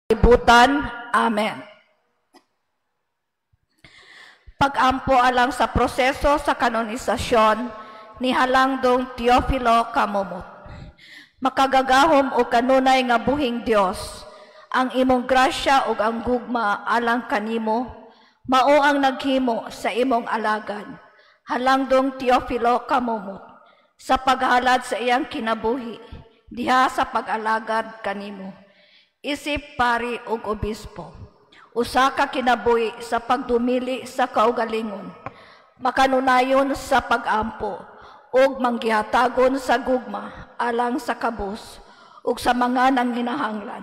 ibutan. Amen. Pag-ampo alang sa proseso sa kanonisasyon ni Halangdong Teofilo Kamumot. Makagagahom o kanunay nga buhing Dios, ang imong grasya ug ang gugma alang kanimo, mao ang naghimo sa imong alagad, Halangdong Teofilo Kamumot, sa paghalad sa iyang kinabuhi, diha sa pag-alagad kanimo. Isip pari ug obispo, usa ka kinabuhi sa pagdumili sa kaugalingon, makanunayon sa pag-ampo, ug manggihatagon sa gugma alang sa kabus ug sa mga nanginahanglan.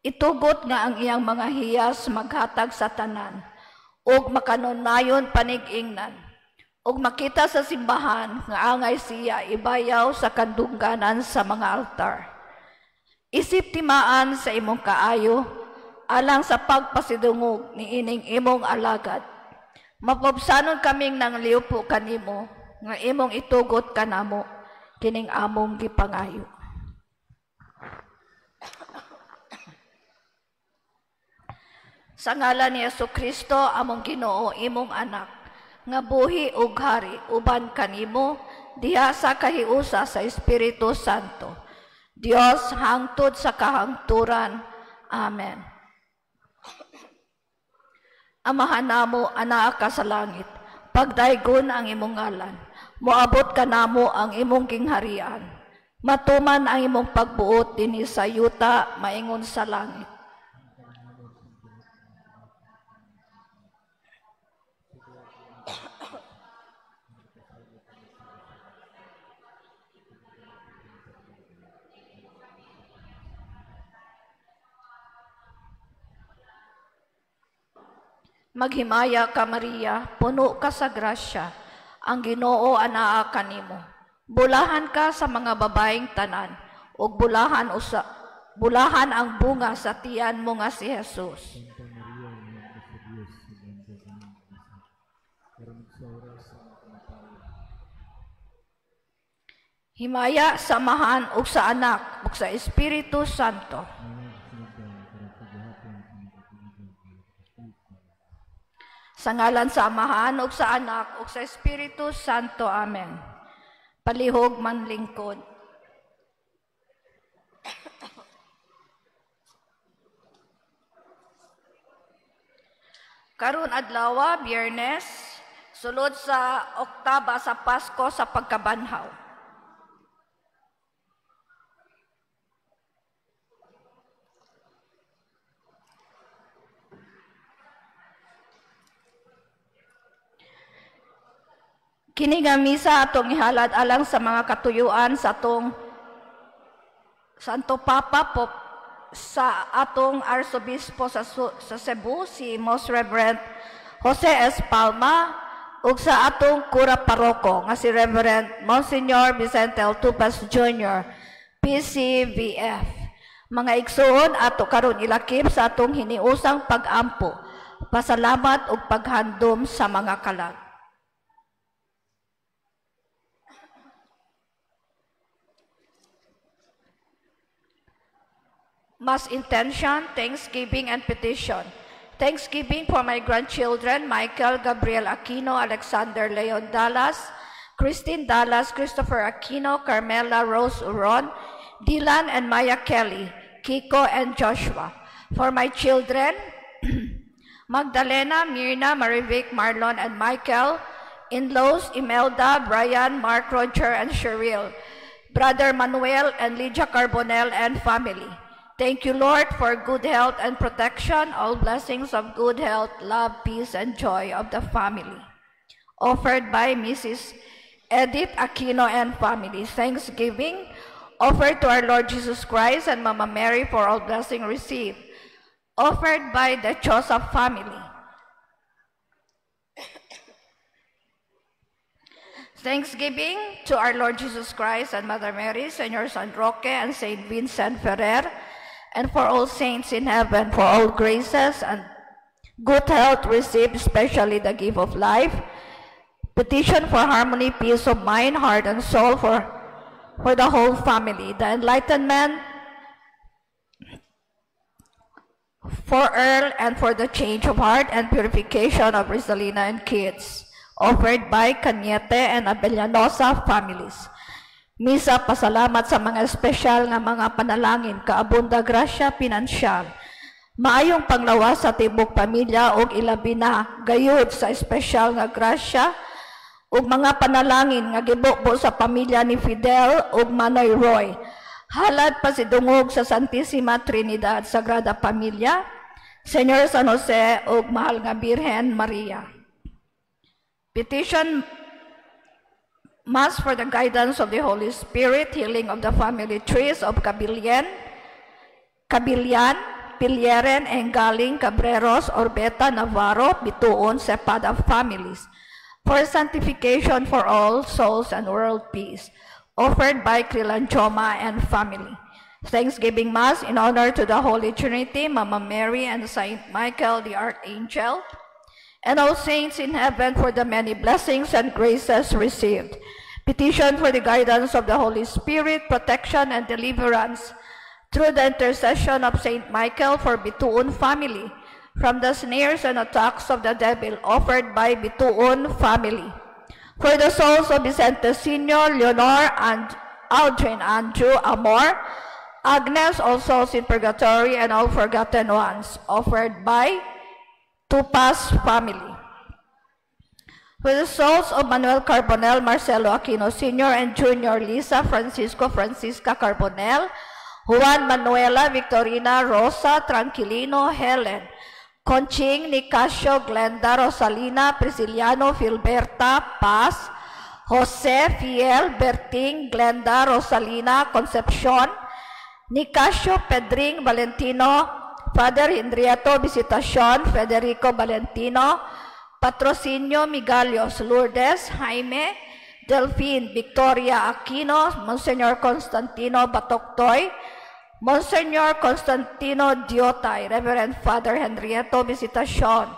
Itugot nga ang iyang mga hiyas maghatag sa tanan, ug makanunayon panig-ingnan, ug makita sa simbahan nga angay siya ibayaw sa kandungganan sa mga altar. Isip timaan sa imong kaayo alang sa pagpasidungog ni ining imong alagad. Mapabsanon kaming nang liupo kanimo nga imong itugot kanamo kining among gipangayo. Sa ngalan ni Jesucristo among Ginoo, imong anak, nga buhi ug hari uban kanimo diha sa kahiusa sa Espiritu Santo, Dios hangtod sa kahangturan. Amen. Amahan namo anaa ka sa langit, pagdaygon ang imong ngalan, moabot ka namo ang imong gingharian, matuman ang imong pagbuot dinhi sa yuta maingon sa langit. Maghimaya ka Maria, puno ka sa grasya, ang Ginoo anaa kanimo. Bulahan ka sa mga babaeng tanan, ug bulahan ang bunga sa tiyan mo nga si Jesus. Himaya sa Amahan ug sa Anak ug sa Espiritu Santo. Sa ngalan sa Amahan ug sa Anak ug sa Espiritu Santo. Amen. Palihog man lingkod. Karon adlaw, Biyernes, sulod sa oktaba sa Pasko sa pagkabanhaw. Kini nga misa atong ihalad alang sa mga katuyuan sa atong Santo Papa Pop sa atong Arsobispo sa Cebu, si Most Reverend Jose S. Palma, ug sa atong Kura Paroko nga si Reverend Monsignor Vicente Tupas Jr., PCVF. Mga igsoon ato karon ilakip sa atong hiniusang pag-ampo, pasalamat ug paghandom sa mga kalag. Mass intention, thanksgiving, and petition. Thanksgiving for my grandchildren, Michael Gabriel Aquino, Alexander Leon Dallas, Christine Dallas, Christopher Aquino, Carmela Rose Uron, Dylan and Maya Kelly, Kiko and Joshua. For my children, Magdalena, Mirna, Marivic, Marlon, and Michael, in-laws, Imelda, Brian, Mark, Roger, and Cheryl, Brother Manuel and Lydia Carbonell and family. Thank you, Lord, for good health and protection, all blessings of good health, love, peace, and joy of the family. Offered by Mrs. Edith Aquino and family. Thanksgiving, offered to our Lord Jesus Christ and Mama Mary for all blessing received. Offered by the Joseph family. Thanksgiving to our Lord Jesus Christ and Mother Mary, Senor San Roque, and Saint Vincent Ferrer, and for all saints in heaven, for all graces and good health received, especially the gift of life. Petition for harmony, peace of mind, heart, and soul for the whole family. The enlightenment for Earl and for the change of heart and purification of Rizalina and kids, offered by Cañete and Abellanosa families. Misa pasalamat sa mga espesyal nga mga panalangin, kaabunda grasya pinansyal, maayong panglawas sa tibok pamilya ug ilabi na gayud sa espesyal nga grasya ug mga panalangin nga gibubo sa pamilya ni Fidel ug Manoy Roy. Halad pa si dungog sa Santissima Trinidad Sagrada Familia, Senyor San Jose ug mahal nga Birhen Maria. Petition Mass for the guidance of the Holy Spirit, healing of the family trees of Cabilian, Pilieren, Engaling, Cabreros, Orbeta, Navarro, Bituon, Cepeda families, for sanctification for all souls and world peace, offered by Krilanchoma and family. Thanksgiving Mass in honor to the Holy Trinity, Mama Mary and Saint Michael the Archangel, and all saints in heaven for the many blessings and graces received. Petition for the guidance of the Holy Spirit, protection and deliverance through the intercession of Saint Michael for Bituon family from the snares and attacks of the devil, offered by Bituon family. For the souls of Vicente Sr., Leonor, and Aldrin, Andrew, Amor, Agnes, all souls in purgatory and all forgotten ones, offered by Tupas family. For the souls of Manuel Carbonel, Marcelo Aquino Sr. and Junior Lisa, Francisca Carbonel, Juan Manuela, Victorina, Rosa, Tranquilino, Helen, Conching, Nicasio, Glenda, Rosalina, Prisciliano, Filberta, Paz, Jose, Fiel, Berting, Glenda, Rosalina, Concepcion, Nicasio, Pedring, Valentino, Father Henrieto, Visitacion, Federico Valentino, Patrocinio, Migalios, Lourdes, Jaime, Delphine, Victoria Aquino, Monsignor Constantino Batoctoy, Monsignor Constantino Diotay, Reverend Father Henrieto Visitacion,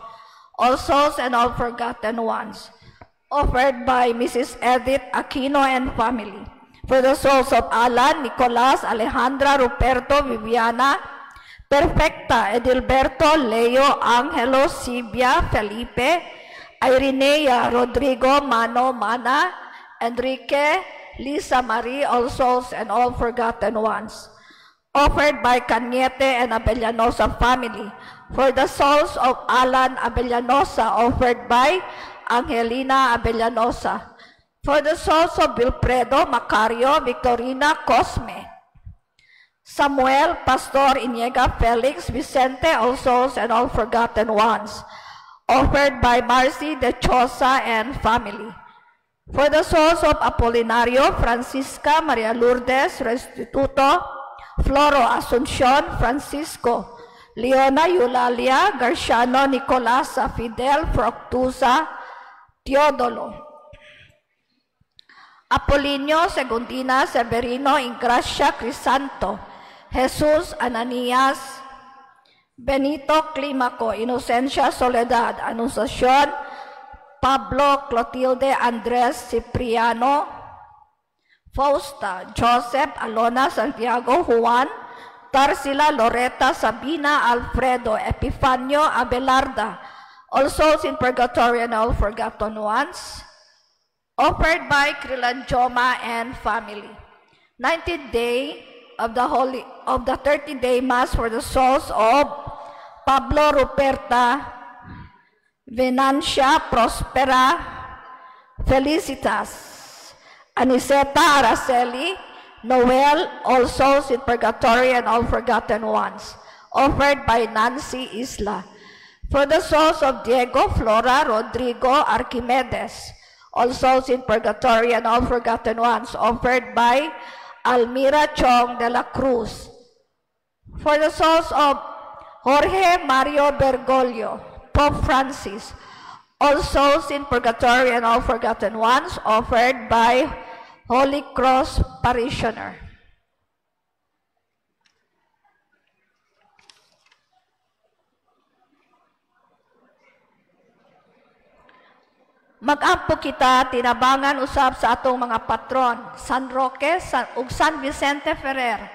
all souls and all forgotten ones, offered by Mrs. Edith Aquino and family. For the souls of Alan, Nicolas, Alejandra, Ruperto, Viviana, Perfecta, Edilberto, Leo, Angelo, Sibia, Felipe, Irenea, Rodrigo, Mano, Mana, Enrique, Lisa Marie, all souls and all forgotten ones, offered by Cañete and Abellanosa family. For the souls of Alan Abellanosa, offered by Angelina Abellanosa. For the souls of Wilfredo, Macario, Victorina, Cosme, Samuel, Pastor, Iniega, Felix, Vicente, all souls and all forgotten ones, offered by Marcy de Chosa and family. For the souls of Apolinario, Francisca, Maria Lourdes, Restituto, Floro, Asuncion, Francisco, Leona, Eulalia, Garciano, Nicolasa, Fidel, Fructusa, Teodolo, Apolinio, Segundina, Severino, Ingracia, Crisanto, Jesus, Ananias, Benito, Climaco, Inocencia, Soledad, Anunciación, Pablo, Clotilde, Andres, Cipriano, Fausta, Joseph, Alona, Santiago, Juan, Tarsila, Loretta, Sabina, Alfredo, Epifanio, Abelarda, all souls in purgatory and all forgotten ones, offered by Krilanchoma and family. 19th day of the 30-day Mass for the souls of Pablo, Ruperta, Venancia, Prospera, Felicitas, Aniseta, Araceli, Noel, all souls in purgatory and all forgotten ones, offered by Nancy Isla. For the souls of Diego, Flora, Rodrigo, Archimedes, all souls in purgatory and all forgotten ones, offered by Almira Chong de la Cruz. For the souls of Jorge Mario Bergoglio, Pope Francis, all souls in purgatory and all forgotten ones, offered by Holy Cross Parishioner. Mag-ampo kita, tinabangan usab sa atong mga patron, San Roque ug San Vicente Ferrer,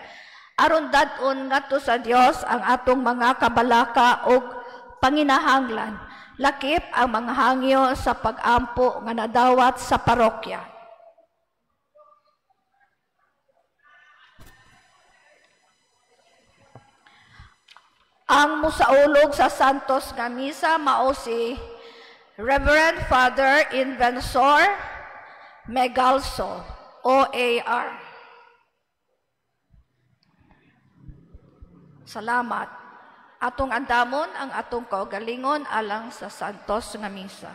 aron dad-on ngadto sa Dios ang atong mga kabalaka ug panginahanglan, lakip ang mga hangyo sa pag-ampo nga nadawat sa parokya. Ang musaulog sa Santos nga misa mao si Reverend Father Invensor Megalso, OAR. Salamat. Atong andamon ang atong kaugalingon alang sa Santos nga misa.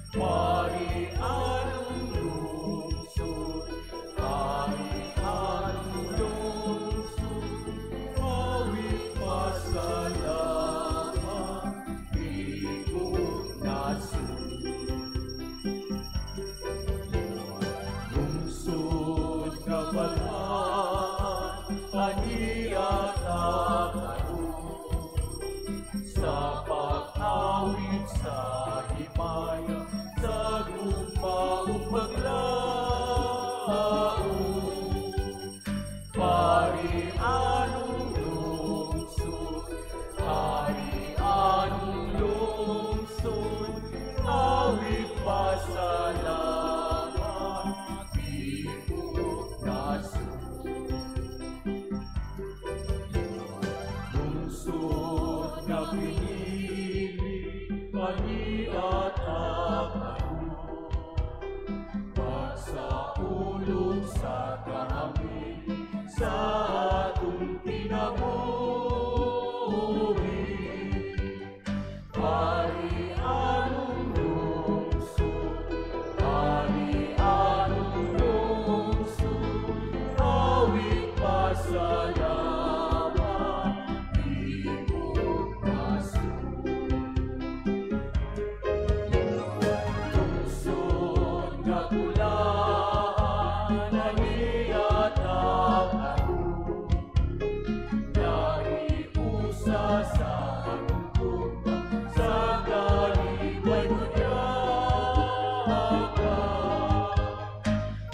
Pari-anong lungsod, pari-anong lungsod, awit pasalamat, bigong nasod. Lungsod na balaan, aniat ang karoon, sa pag-awit sa himaya, sa gumpaong paglaon. Pari-anong lungsod, pari-anong lungsod, awit pasalamat, bigong nasod. Lungsod na pinili, aniat ang karoon, pagsaulog sa kami, sa atong kinabuhi. Pari-anong lungsod, pari-anong lungsod, awit pasalamat, bigong nasod. Lungsod na kulaan, aniat ang karoon, naiusa sa hangtugma, sa kalibay kunyaka.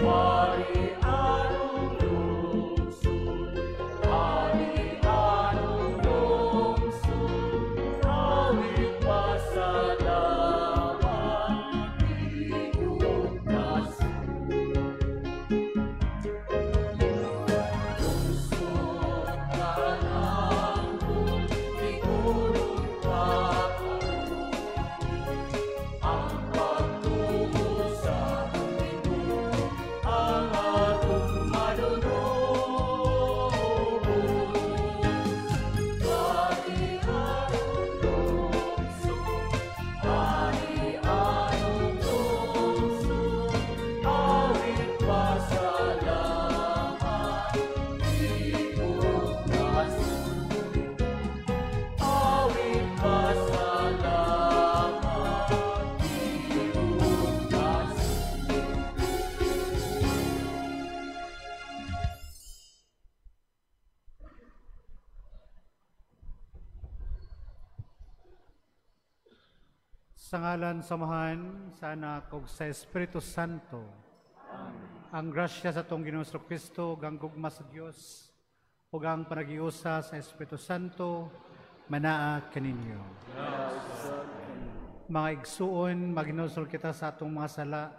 Pari-anong lungsod, pari-anong lungsod, awit pasalamat, bigong nasod. Lungsod na nangkong sigurong kakaroon, ang pagtungo sa Panginoon, ang atong manunubos. Pari-anong lungsod, pari-anong lungsod, awit pasalamat, bigong nasod. Awit pasalamat, bigong nasod. Sa ngalan samahan sa Anak ug sa Espiritu Santo. Ang grasya sa atong Ginoong Kristo, ganggugma sa Dios, ug ang panagiusa sa Espiritu Santo manaa kaninyo. Mga igsuon, maginusol kita sa atong mga sala,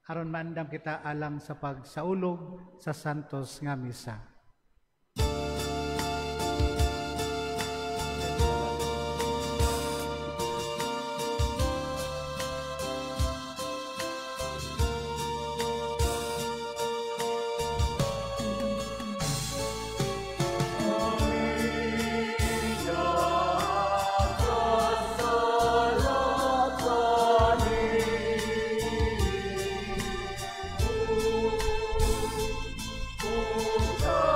aron maandam kita alang sa pagsaulog sa santos nga misa. Oh,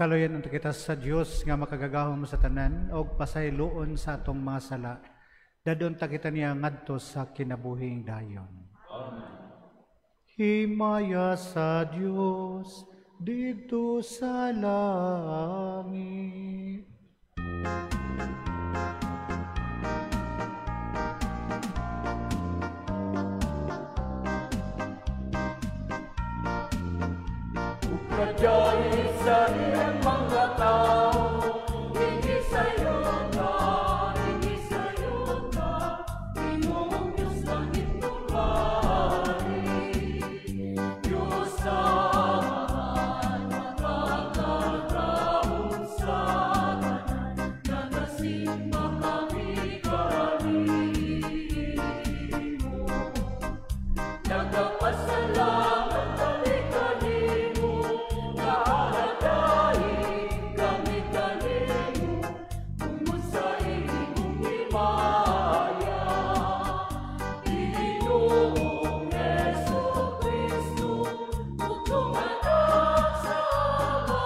Kaloyan unta kita sa Dios nga makagagahom sa tanan og pasayloon sa atong mga sala. Dadon ta kita niya ngadto sa kinabuhing dayon. Himaya sa Dios didto sa langit. Pagkajayi sa iyang mga tao, hindi sa'yo ka, Pinoong Diyos langit lupain. Diyos sa mahal, makakagahon sa tanan, na nasimba kami karamihin mo. Nagpasalamat kami kanimo, kahalagahin kami kanimo, tungod sa imong himaya. Ginoong Jesucristo, ug anak sa Ama.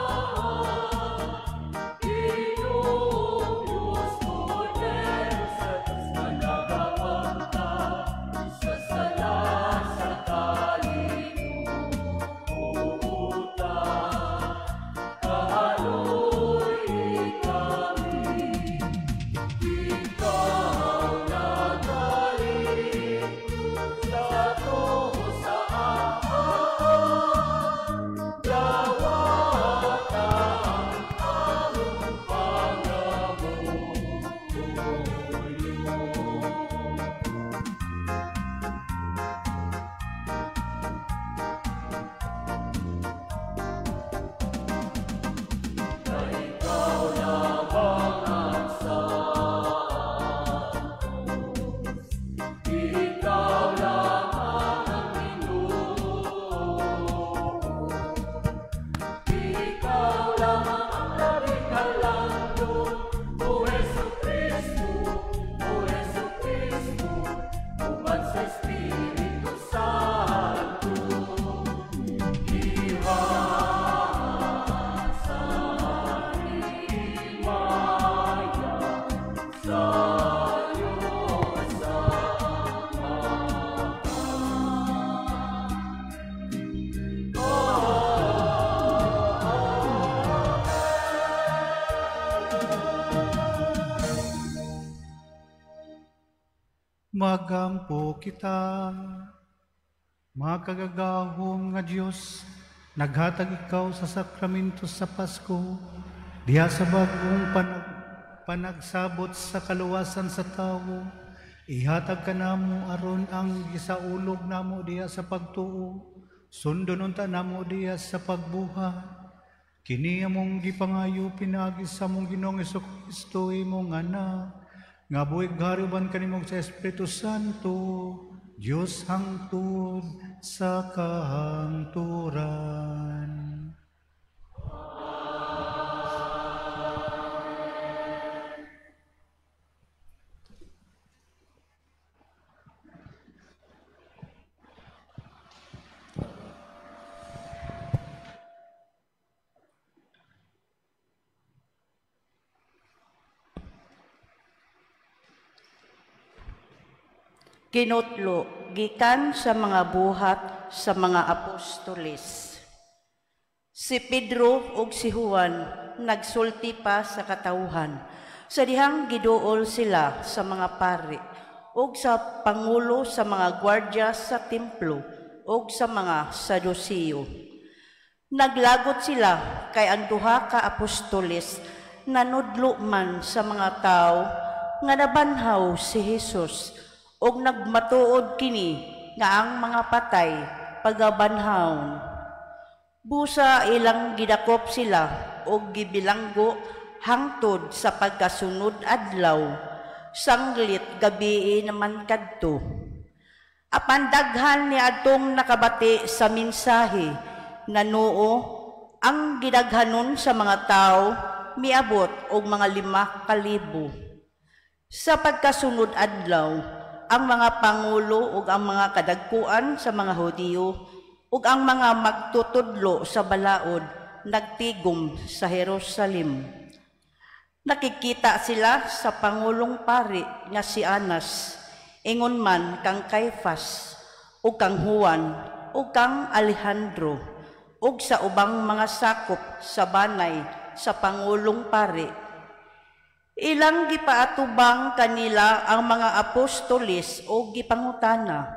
Ginoong Diyos Cordero sa Diyos na nagapanta, sa sala sa kalimutan. Kahaloy kami, ikaw nagaling sa tuho sa Ama. Dawat ang among pangamuyo. Na ikaw lamang ang Santos, ikaw lamang ang Ginoo, ikaw lamang ang Labing-Kalangdon, O Jesucristo, uban sa Espiritu Santo. Magampo kita, makagagahom nga Dios, naghatag ikaw sa sakramento sa Pasko, diha sa bagong panagsabot sa kaluwasan sa tawo, ihatag ka namo aron ang gisaulog namo diha sa pagtuo, sundon unta namo diha sa pagbuha. Kini among gipangayo pinagi sa mong Ginoong Jesucristo imong anak, nga buhig gariban kanimong sa Espiritu Santo, Diyos hangtod sa kahangturan. Kinutlo, gikan sa mga buhat sa mga apostoles. Si Pedro ug si Juan nagsulti pa sa katawhan, sa dihang giduol sila sa mga pari, ug sa pangulo sa mga gwardya sa templo, ug sa mga Saduceo. Naglagot sila kay ang duha ka apostoles nanudlo man sa mga tao nga nabanhaw si Jesus, og nagmatuod kini nga ang mga patay pagabanhawon. Busa ilang gidakop sila og gibilanggo hangtod sa pagkasunod adlaw, sanglit gabii naman kadto. Apan daghan ni adtong nakabati sa mensahe, nanuo ang gidaghanon sa mga tao miabot og mga 5,000. Sa pagkasunod adlaw, ang mga pangulo ug ang mga kadagkuan sa mga Hudiyo ug ang mga magtutudlo sa balaod nagtigom sa Jerusalem. Nakikita sila sa Pangulong Pari nga si Anas, ingon man kang Caifas, o kang Juan, o kang Alejandro, o sa ubang mga sakop sa banay sa Pangulong Pari. Ilang gipaatubang kanila ang mga apostolis o gipangutana,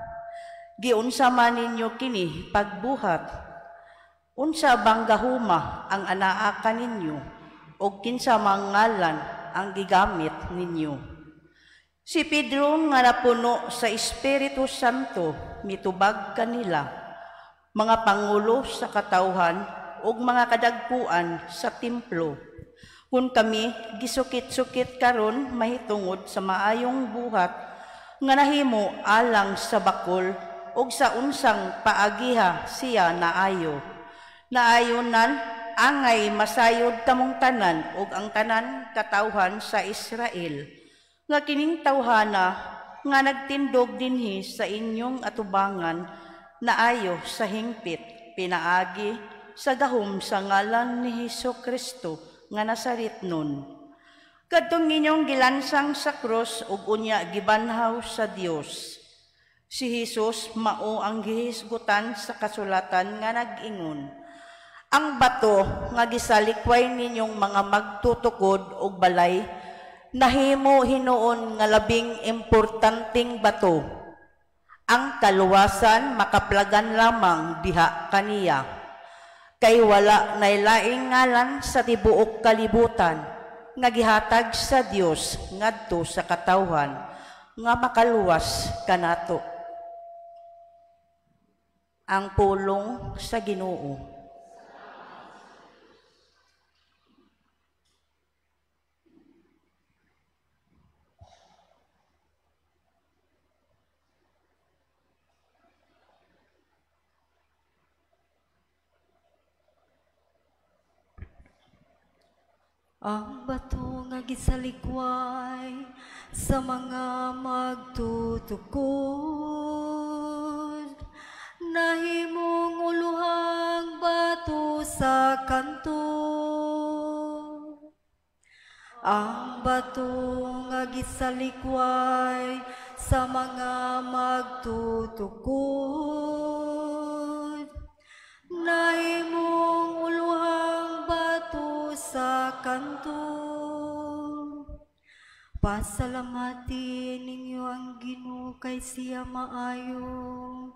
giunsa man ninyo kini pagbuhat, unsa bang gahuma ang anaa kaninyo, o kinsa mang ngalan ang gigamit ninyo. Si Pedro nga napuno sa Espiritu Santo mitubag kanila, mga pangulo sa katawhan ug mga kadagpuan sa templo. Kung kami gisukit-sukit karon mahitungod sa maayong buhat nga nahimo alang sa bakol ug sa unsang paagiha siya naayo. Naayonan angay masayod kamong tanan ug ang tanan katawhan sa Israel, nga kining tawhana nga nagtindog dinhi sa inyong atubangan naayo sa hingpit pinaagi sa gahom sa ngalan ni Hesukristo nga Nazaretnon. Kadtong inyong gilansang sa krus ug unya gibanhaw sa Dios. Si Jesus mao ang gihisgutan sa kasulatan nga nag-ingon, ang bato nga gisalikway ninyong mga magtutukod og balay, nahimo hinuon nga labing importanteng bato. Ang kaluwasan makaplagan lamang diha kaniya. Kay wala nailaing ngalan sa tibuok kalibutan nga gihatag sa Dios ngadto sa katawhan nga makaluwas kanato. Ang pulong sa Ginoo. Ang bato nga gisalikway sa mga magtutukod, nahimong uluhang bato sa kanto. Ang bato nga gisalikway sa mga magtutukod, nahimong uluhang bato sa kanto. Pasalamati ninyo ang Ginoo kay siya maayo,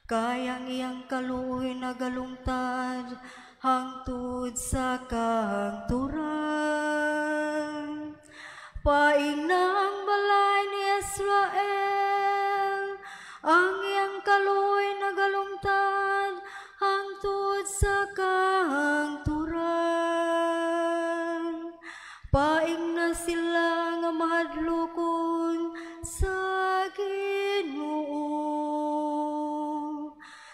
kay ang iyang kaluoy nagalungtad hangtod sa kahangturan. Paing na ang balay ni Israel, ang iyang kaluoy nagalungtad hangtod sa kahangturan. Paing na sila nga mahadlokon sa Ginoo,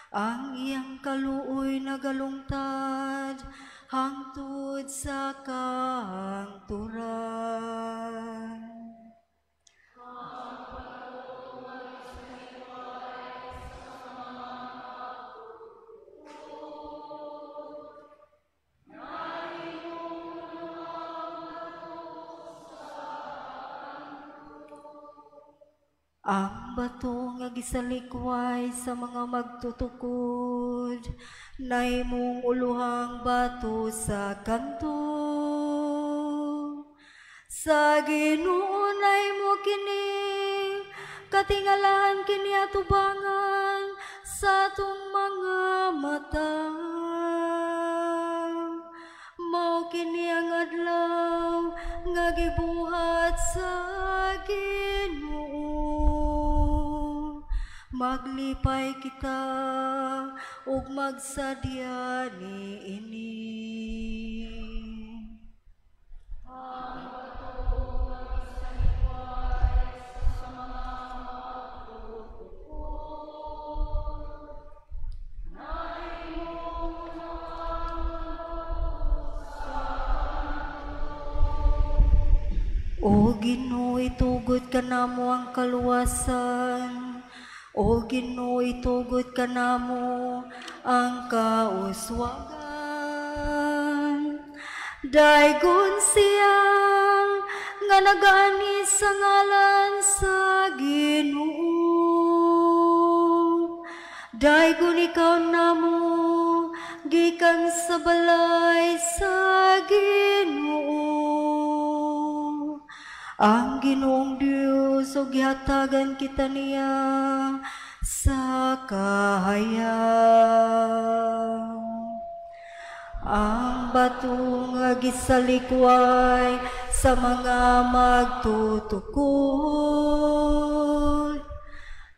ang iyang kaluoy nagalungtad hangtod sa kahangturan. Ang bato nga gisalikway sa mga magtutukod, nahimong uluhang bato sa kanto. Sa Ginoo nahimo kini, katingalahan kini atubangan sa atong mga mata. Mao kini ang adlaw nga gibuhat sa Ginoo. Maglipay kita ug magsadya niini. O Ginoo, itugod ka namo ang kaluwasan. O Ginoo, itugod ka namo ang kauswagan. Daigon siyang nga nagaani sa ngalan sa Ginoo. Daigon ikaw namo gikan sa balay sa Ginoo. Ang Ginoong Dios ug gihatagan kita niya sa kahayag. Ang bato nga gisalikway sa mga magtutukod,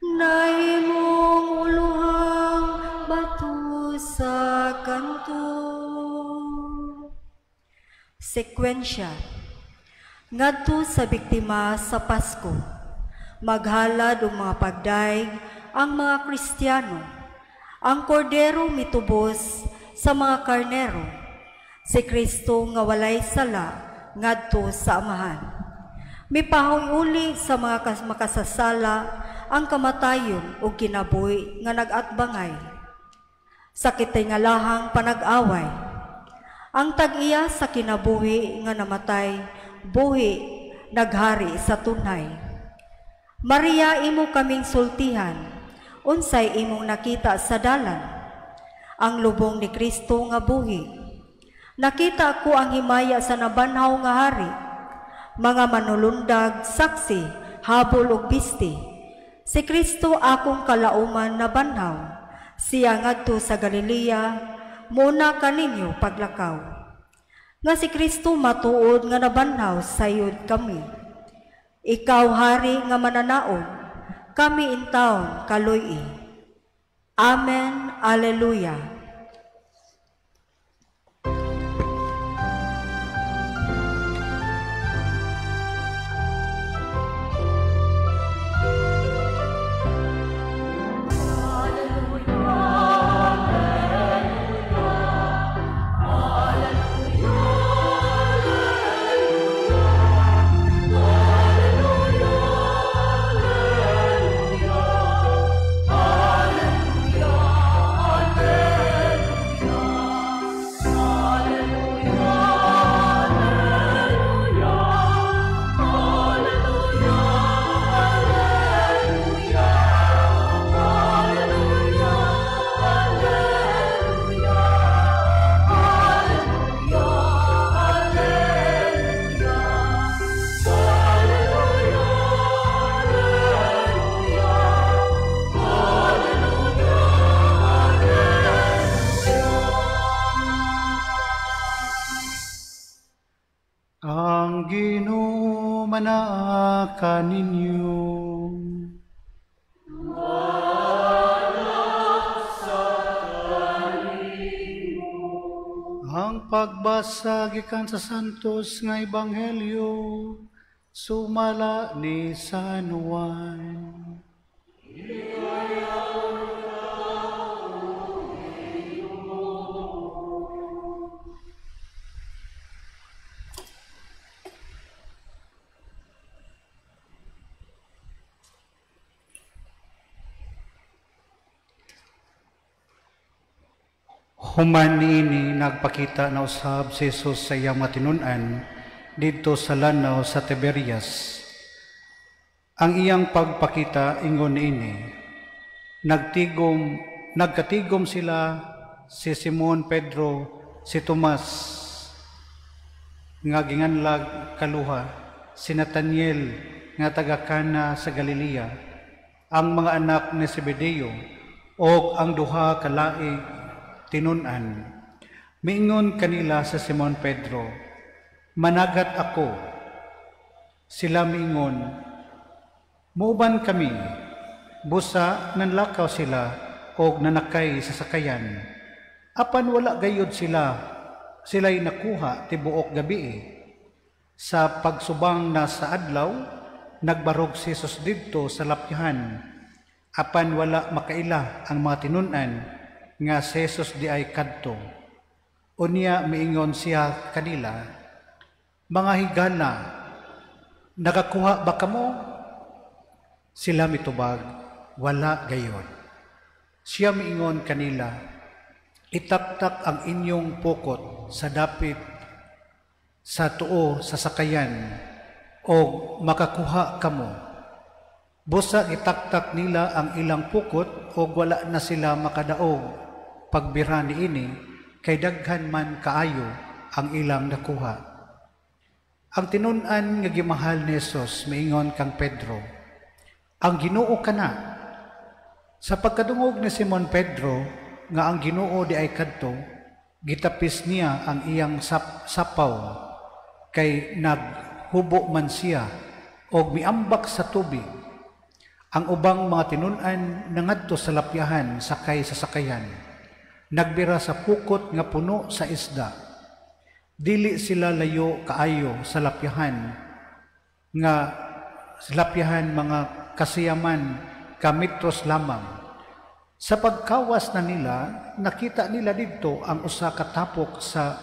nahimong uluhang bato sa kanto. Sekwensya. Ngadto sa biktima sa Pasko, maghalad og mga pagdaig ang mga Kristiyano. Ang kordero mitubos sa mga karnero, si Kristo nga walay sala ngadto sa Amahan. Mipahoy uli sa mga makasasala ang kamatayon o kinabuhi nga nag-atbangay. Sakitay nga lahang panag-away. Ang tag-iya sa kinabuhi nga namatay, buhi naghari sa tunay. Maria, imo kaming sultihan, unsay imong nakita sa dalan? Ang lubong ni Kristo nga buhi. Nakita ko ang himaya sa nabanhaw nga hari, mga manulundag, saksi, habol ug bisti. Si Kristo akong kalauman na banhaw, siya ngadto sa Galilea, muna kaninyo paglakaw. Nga si Kristo matuod nga nabanhaw sayod kami. Ikaw hari nga mananaog, kami intawon kaloy-i. Amen. Alleluia. Ang Ginoo manaa kaninyo. Ang pagbasa gikan sa Santos nga Ebanghelyo sumala ni San Juan. Human niini nagpakita na usab si Jesus sa iyang matinud-an didto sa lanaw sa Tiberias. Ang iyang pagpakita ingon niini, nagkatigom sila si Simon Pedro, si Tomas nga ginganlag kaluha, si Nathaniel nga taga Cana sa Galilea, ang mga anak ni Zebedeo o ang duha ka laig tinun-an. Miingon kanila sa Simon Pedro, managat ako. Sila miingon, muuban kami. Busa nanlakaw sila o nanakay sa sakayan. Apan wala gayod sila'y nakuha tibuok gabi. Sa pagsubang na sa adlaw, nagbarog si Jesus didto sa lapyahan. Apan wala makaila ang mga tinun-an nga si Jesus di ay kadto. Unya miingon siya kanila, mga higala, nakakuha ba kamo? Sila mitubag, wala gayon. Siya miingon kanila, itaktak ang inyong pukot sa dapit sa tuo sa sakayan o makakuha kamo. Busa itaktak nila ang ilang pukot o wala na sila makadaog pagbira niini kay daghan man kaayo ang ilang nakuha. Ang tinun-an nga gimahal ni Jesus miingon kang Pedro, ang Ginoo kana. Sa pagkadungog ni Simon Pedro nga ang Ginoo di ay kadto, gitapis niya ang iyang sapaw kay naghubo man siya og miambak sa tubig. Ang ubang mga tinun-an nangadto sa lapyahan sakay sa sakayan. Nagbira sa pukot nga puno sa isda. Dili sila layo kaayo sa lapyahan mga kasiyaman kamitros lamang. Sa pagkawas na nila, nakita nila didto ang usa ka tapok sa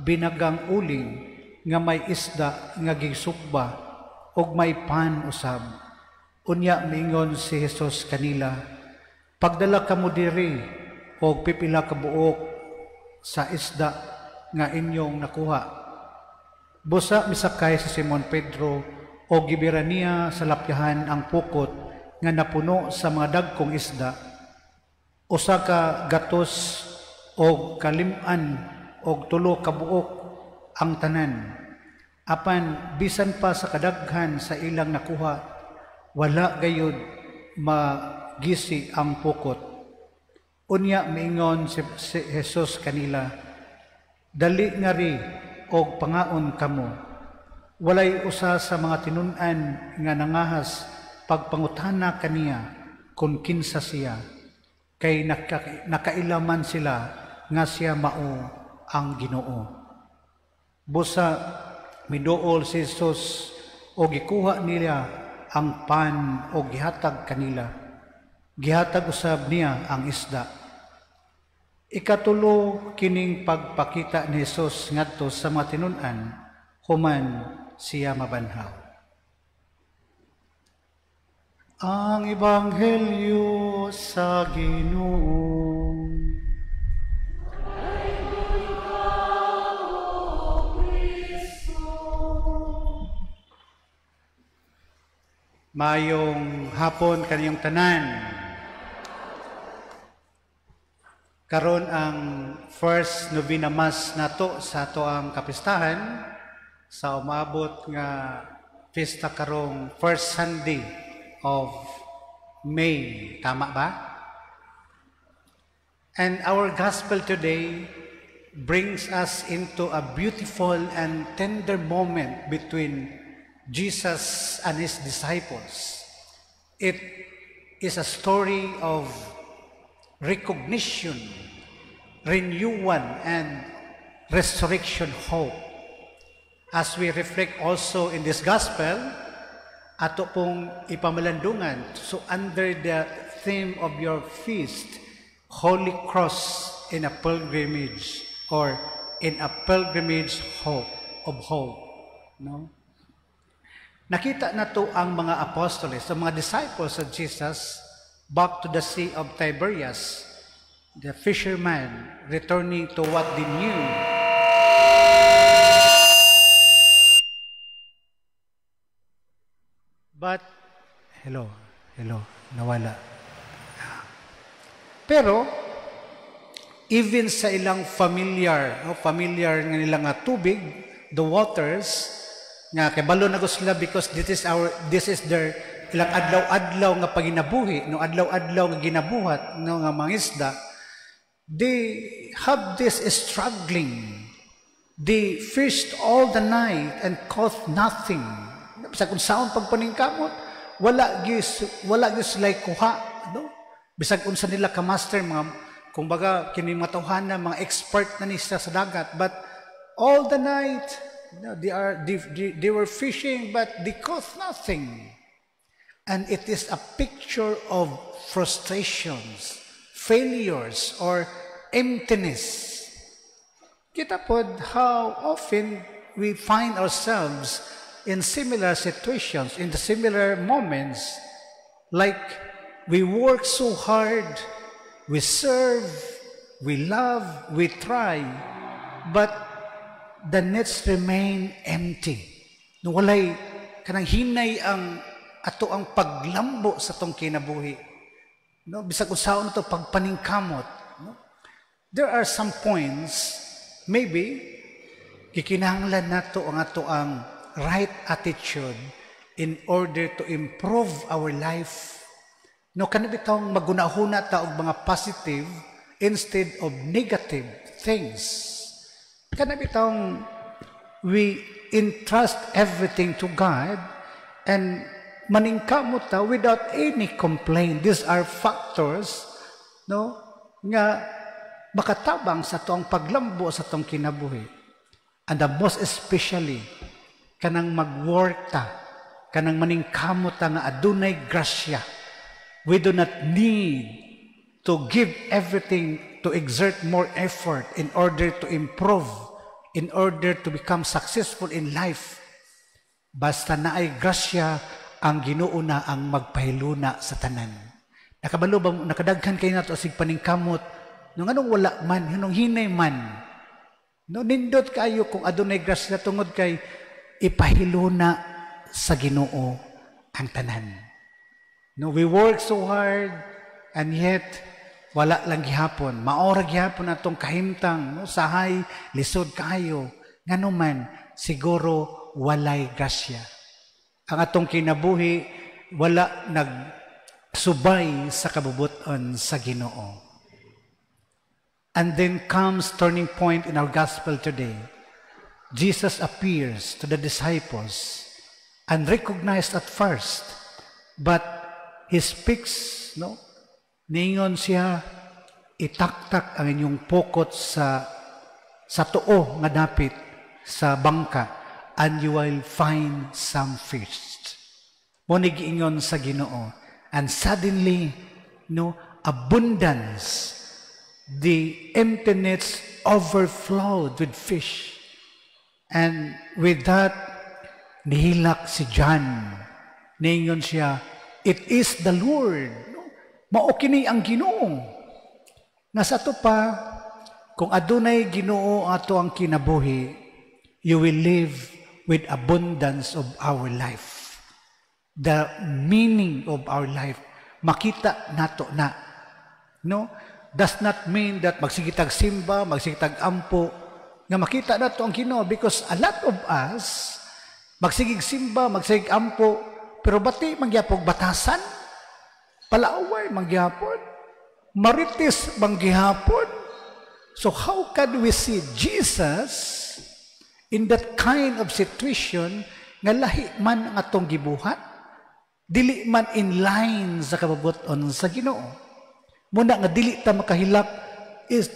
binagang uling nga may isda nga gisugba og may pan usab. Unya miingon si Jesus kanila, pagdala kamo diri og pipila ka buok sa isda nga inyong nakuha. Busa misakay si Simon Pedro o gibira niya sa lapyahan ang pukot nga napuno sa mga dagkong isda. Usa ka gatos o kalim-an o 3 ka buok ang tanan. Apan bisan pa sa kadaghan sa ilang nakuha, wala gayud magisi ang pukot. Unya miingon si Jesus kanila, dali nga ri og pangaon kamo. Walay usa sa mga tinun-an nga nangahas pagpangutana kaniya kung kinsa siya, kay nakailaman sila nga siya mao ang Ginoo. Busa miduol si Jesus o gikuha nila ang pan o gihatag kanila. Gihatag usab niya ang isda. Ikatulo kining pagpakita ni Jesus ngadto sa mga tinun-an human siya mabanhaw. Ang Ebanghelyo sa Ginoo. Mayong hapon kaniyong tanan. Karon ang first novena mass nato sa ato ang kapistahan sa umabot nga pista karong first Sunday of May. Tama ba? And our gospel today brings us into a beautiful and tender moment between Jesus and his disciples. It is a story of recognition, renewal, and resurrection hope. As we reflect also in this gospel, ato pong ipamalandungan, so under the theme of your feast, Holy Cross in a pilgrimage, or in a pilgrimage of hope. No? Nakita na to ang mga apostoles, ang mga disciples of Jesus, back to the Sea of Tiberias, the fishermen returning to what they knew. But, hello, nawala. Pero, even sa ilang familiar nga nilang tubig, the waters, nga kay balo na sila because this is their ilang adlaw-adlaw nga paginabuhi, no adlaw-adlaw nga ginabuhat no nga mga isda, they have this struggling. They fished all the night and caught nothing. Bisag kung saan pagpaningkamot, wala gis like kuha, no? Bisag unsa nila ka master mga kumbaga kini mga tawhana, mga expert na ni sa dagat, but all the night they were fishing, but they caught nothing. And it is a picture of frustrations, failures, or emptiness. Kita pod how often we find ourselves in similar situations, in the similar moments, like we work so hard, we serve, we love, we try, but the nets remain empty. No walay kanang hinay ang ato ang paglambo sa tong kinabuhi. No, bisag usaon to pagpaningkamot. No? There are some points, maybe, kikinahanglan nato ang right attitude in order to improve our life. No, kanabitong magunahuna ta og mga positive instead of negative things. Kanabitong we entrust everything to God and maningkamot ta without any complaint. These are factors, no, nga makatabang sa tong paglambo sa tong kinabuhi. And the most especially, kanang mag-work ta, kanang maningkamot ta nga adunay grasya. We do not need to give everything, to exert more effort in order to improve, in order to become successful in life. Basta naay grasya, ang Ginoo na ang magpahiluna sa tanan. Nakabalo ba, nakadaghan kayo nato sig paningkamot, nung anong wala man, nung hinay man. No, nindot kayo kung adunay grasya tungod kay ipahiluna sa Ginoo ang tanan. No, we work so hard and yet wala lang gihapon. Maora gihapon atong kahimtang, no, sahay, lisod kayo. Ngano man, siguro walay grasya. Ang atong kinabuhi, wala nagsubay sa kabubuton sa Ginoo. And then comes turning point in our gospel today. Jesus appears to the disciples, unrecognized at first, but He speaks, no? Ningon siya, itaktak ang inyong pokot sa tuo nga dapit sa bangka, and you will find some fish. Monig ingon sa Ginoo, and suddenly, no, abundance, the empty nets overflowed with fish. And with that, nihilak si John. Ningon siya, it is the Lord. No? Mao kini ang Ginoo. Nasa to pa, kung adunay Ginoo ato ang kinabuhi, you will live with abundance of our life. The meaning of our life, makita nato na. No? Does not mean that magsigitag simba, magsigitag ampo, nga makita nato ang Ginoo, because a lot of us, magsigig simba, magsigig ampo, pero bati mangyapog batasan, palaaway mangyapon, marites mangyapon. So how can we see Jesus in that kind of situation nga lahi man ang atong gibuhat, dili man in line sa kababuton sa Ginoo? Muna nga dili ta makahilak is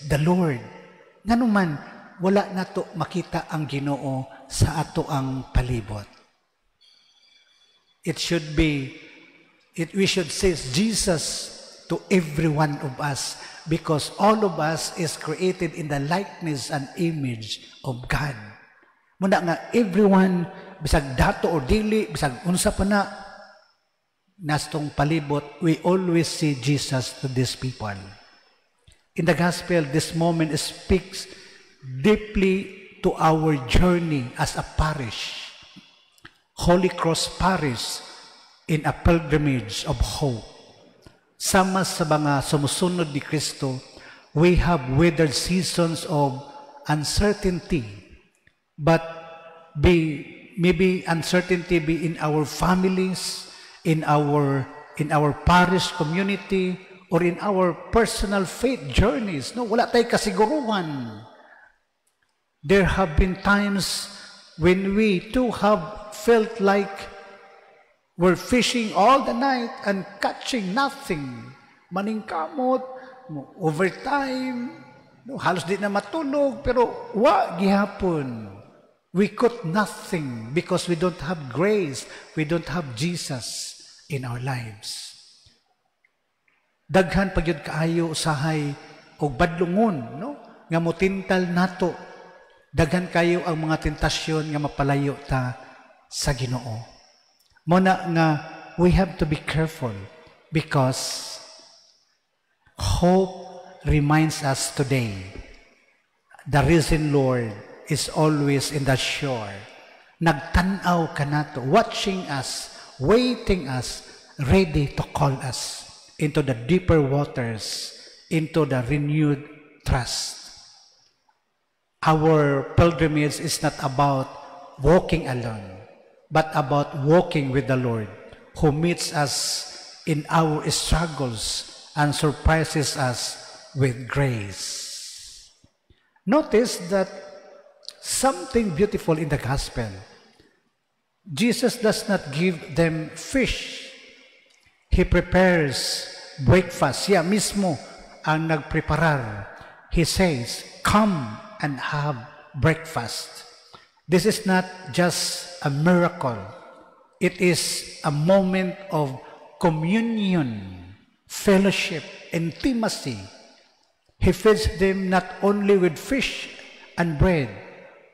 the Lord. Ngano man wala nato makita ang Ginoo sa ato ang palibot. We should say Jesus to every one of us, because all of us is created in the likeness and image of God. Muna nga everyone, bisag dato or dili, bisag unsa pa na, nastong palibot, we always see Jesus to these people. In the gospel, this moment speaks deeply to our journey as a parish. Holy Cross Parish in a pilgrimage of hope. Sama sa mga sumusunod ni Kristo, we have weathered seasons of uncertainty, but maybe uncertainty be in our families, in our parish community, or in our personal faith journeys. No, wala tay kasiguruhan. There have been times when we too have felt like we're fishing all the night and catching nothing. Maningkamot, overtime, no, halos di na matulog, pero wa gihapon. We caught nothing because we don't have grace, we don't have Jesus in our lives. Daghan pagyud kaayo usahay og badlungon, no, nga motintal nato. Daghan kayo ang mga tentasyon nga mapalayo ta sa Ginoo. Muna nga, we have to be careful because hope reminds us today, the risen Lord is always in the shore. Nagtanaw ka nato, watching us, waiting us, ready to call us into the deeper waters, into the renewed trust. Our pilgrimage is not about walking alone, but about walking with the Lord, who meets us in our struggles and surprises us with grace. Notice that something beautiful in the gospel. Jesus does not give them fish. He prepares breakfast. Siya mismo ang nagpreparar. He says, "Come and have breakfast." This is not just a miracle. It is a moment of communion, fellowship, intimacy. He feeds them not only with fish and bread,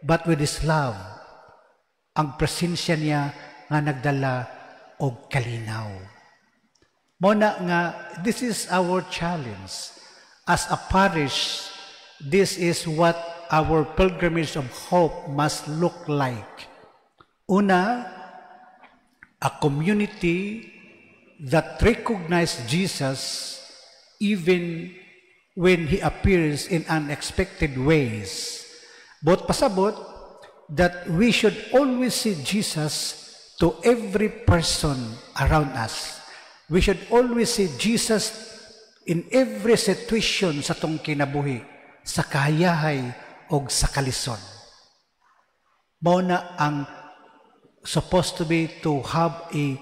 but with His love. Ang presensya niya nga nagdala og kalinaw. Muna nga, this is our challenge. As a parish, this is what our pilgrimage of hope must look like. Una, a community that recognizes Jesus even when He appears in unexpected ways. But pasabot that we should always see Jesus to every person around us. We should always see Jesus in every situation sa tong kinabuhi, sa kahayahay o sa kalison. Mao na ang supposed to be to have a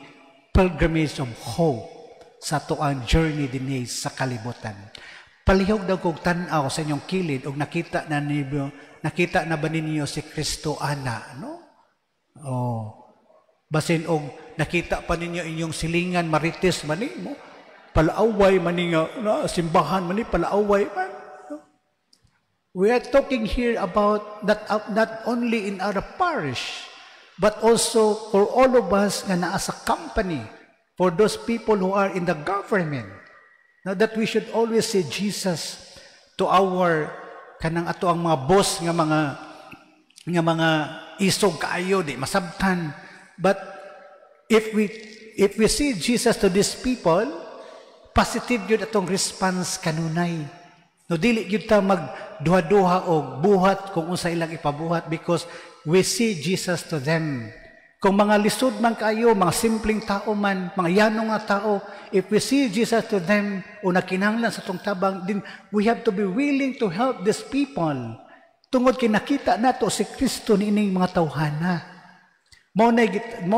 pilgrimage of hope sa tuang journey dinhi sa kalibutan. Palihog daw kog tan-aw sa inyong kilid og nakita na ba ninyo si Kristo ana, no? Basin og nakita pa ninyo inyong silingan marites man mo, palaaway man nga simbahan man palaaway man. No? We are talking here about that not only in our parish, but also for all of us nga naa sa company, for those people who are in the government. Now that we should always see Jesus to our kanang ato ang mga boss nga mga isog kaayo di masabtan. But if we see Jesus to these people, positive yun atong response kanunay. No, dili yun ta magduha-duha o buhat kung unsa ilang ipabuhat, because we see Jesus to them. Kung mga lisod man kayo, mga simpleng tao man, mga yanong nga tao, if we see Jesus to them o nakinahanglan sa tong tabang, then we have to be willing to help these people. Tungod kay nakita nato si Kristo niining mga tawhana. Mao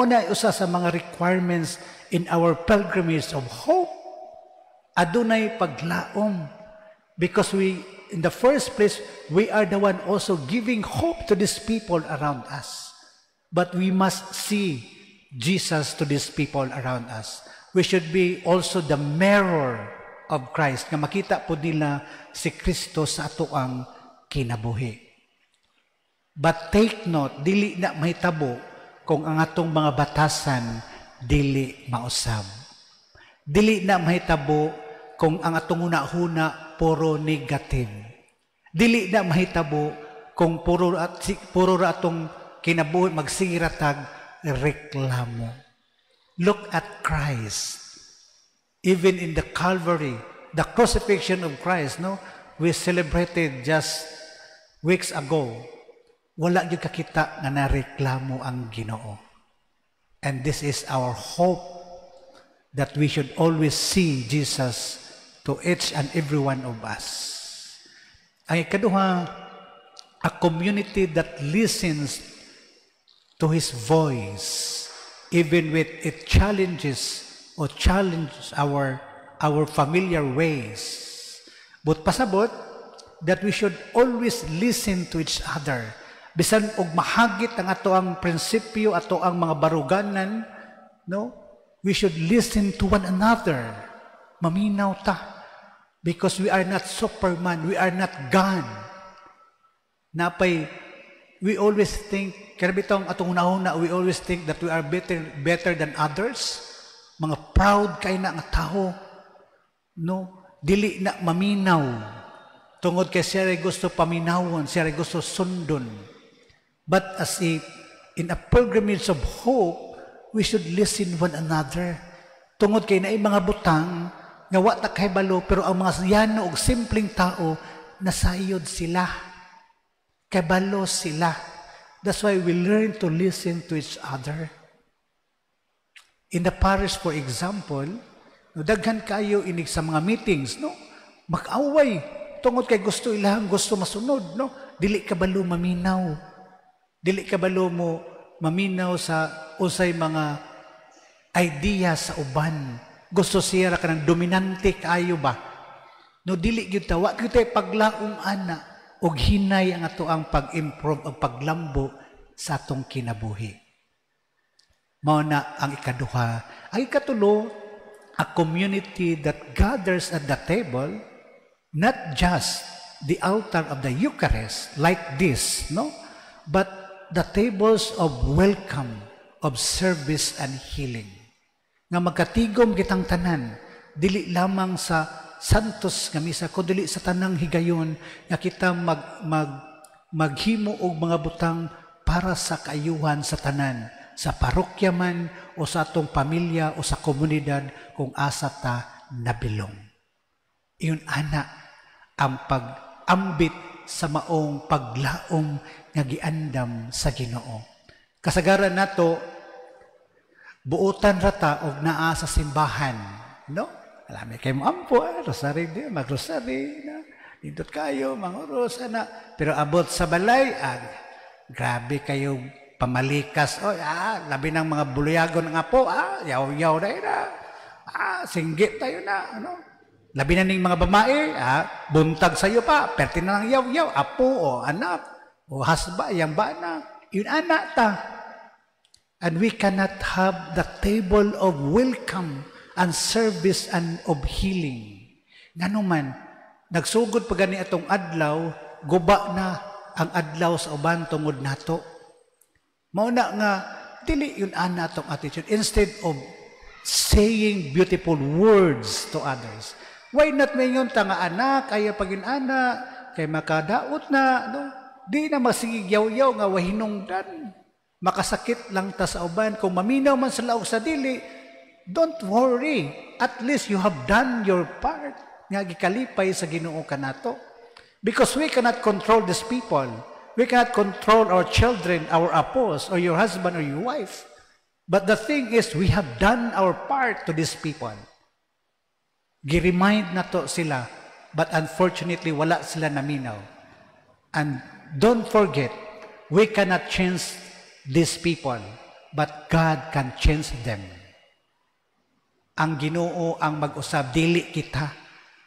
na usa sa mga requirements in our pilgrimage of hope. Adunay paglaom, because in the first place, we are the one also giving hope to these people around us. But we must see Jesus to these people around us. We should be also the mirror of Christ, nga makita po nila si Kristo sa atoang kinabuhi. But take note, dili na mahitabo kung ang atong mga batasan dili mausab. Dili na mahitabo kung ang atong una-huna puro negative. Dili na mahitabo kung puro atong kinabuhi magsiratag reklamo. Look at Christ. Even in the Calvary, the crucifixion of Christ, no, we celebrated just weeks ago. Wala yung kakita nga nareklamo ang Ginoo. And this is our hope, that we should always see Jesus to each and every one of us. Ang ikaduha, a community that listens to His voice, even with it challenges or challenge our familiar ways. But pasabot, that we should always listen to each other. Bisan og mahagit ang ato ang prinsipyo, ato ang mga baruganan, no? We should listen to one another. Maminaw ta. Because we are not Superman, we are not God. Napay, we always think, karabitong atong una-una, we always think that we are better than others. Mga proud kay na nga tao. No? Dili na maminaw. Tungod kay siya ray gusto paminawon, siya ray gusto sundon. But as in a pilgrimage of hope, we should listen one another. Tungod kay naay mga butang, nga wa ta kahibalo, pero ang mga yano og simpleng tao, nasayod sila. Kahibalo sila. That's why we learn to listen to each other. In the parish, for example, no, daghan kayo inig sa mga meetings, no? Mag-away. Tungod kay gusto ilang, gusto masunod, no? Dili kabalo maminaw. Dili kabalo mo maminaw sa usay mga idea sa uban. Gusto siya ka ng dominante kayo ba? No, dili gyud ta, wa gyud tay paglaom ana og hinay ang ato ang pag-improve o paglambo sa atong kinabuhi. Mao na ang ikaduha. Ang ikatulo, a community that gathers at the table, not just the altar of the Eucharist like this, no? But the tables of welcome, of service and healing. Nga magkatigom kitang tanan, dili lamang sa santos nga misa, kundi sa tanang higayon nga kita maghimo og mga butang para sa kaayuhan sa tanan, sa parokya man o sa atong pamilya o sa komunidad kung asa ta nabilong. Iyon ana ang pag-ambit sa maong paglaom nga giandam sa Ginoo. Kasagaran nato, buutan rata og naa sa simbahan, no? Alam kay mo ampo, rosary di, mag-rosary na. Dindot kayo, manguros ana. Pero abot sa balay, grabe kayo pamalikas. Labi ng mga buluyagon ng apo, yaw-yaw na ina. Singgit tayo na, ano? Labi na ning mga babae, buntag sa'yo pa, perti na ng yaw-yaw, apo o anak, o hasba, yang bana. Yun anak ta. And we cannot have the table of welcome and service and of healing. Ngano man, nagsugod pa gani atong adlaw, guba na ang adlaw sa uban tungod nato. Mauna nga, dili yun ana atong attitude. Instead of saying beautiful words to others, why not mayon ta nga anak, kaya pagin anak, kay makadaot na, no? Di na masigig yaw-yaw nga wahinungdan. Makasakit lang ta sa uban. Kung maminaw man sa laog sa dili, don't worry. At least you have done your part. Nga gikalipay sa Ginoo kanato. Because we cannot control these people. We cannot control our children, our apos, or your husband or your wife. But the thing is, we have done our part to these people. Gi-remind na to sila. But unfortunately, wala sila naminaw. And don't forget, we cannot change these people, but God can change them. Ang Ginoo ang mag-usab, dili kita.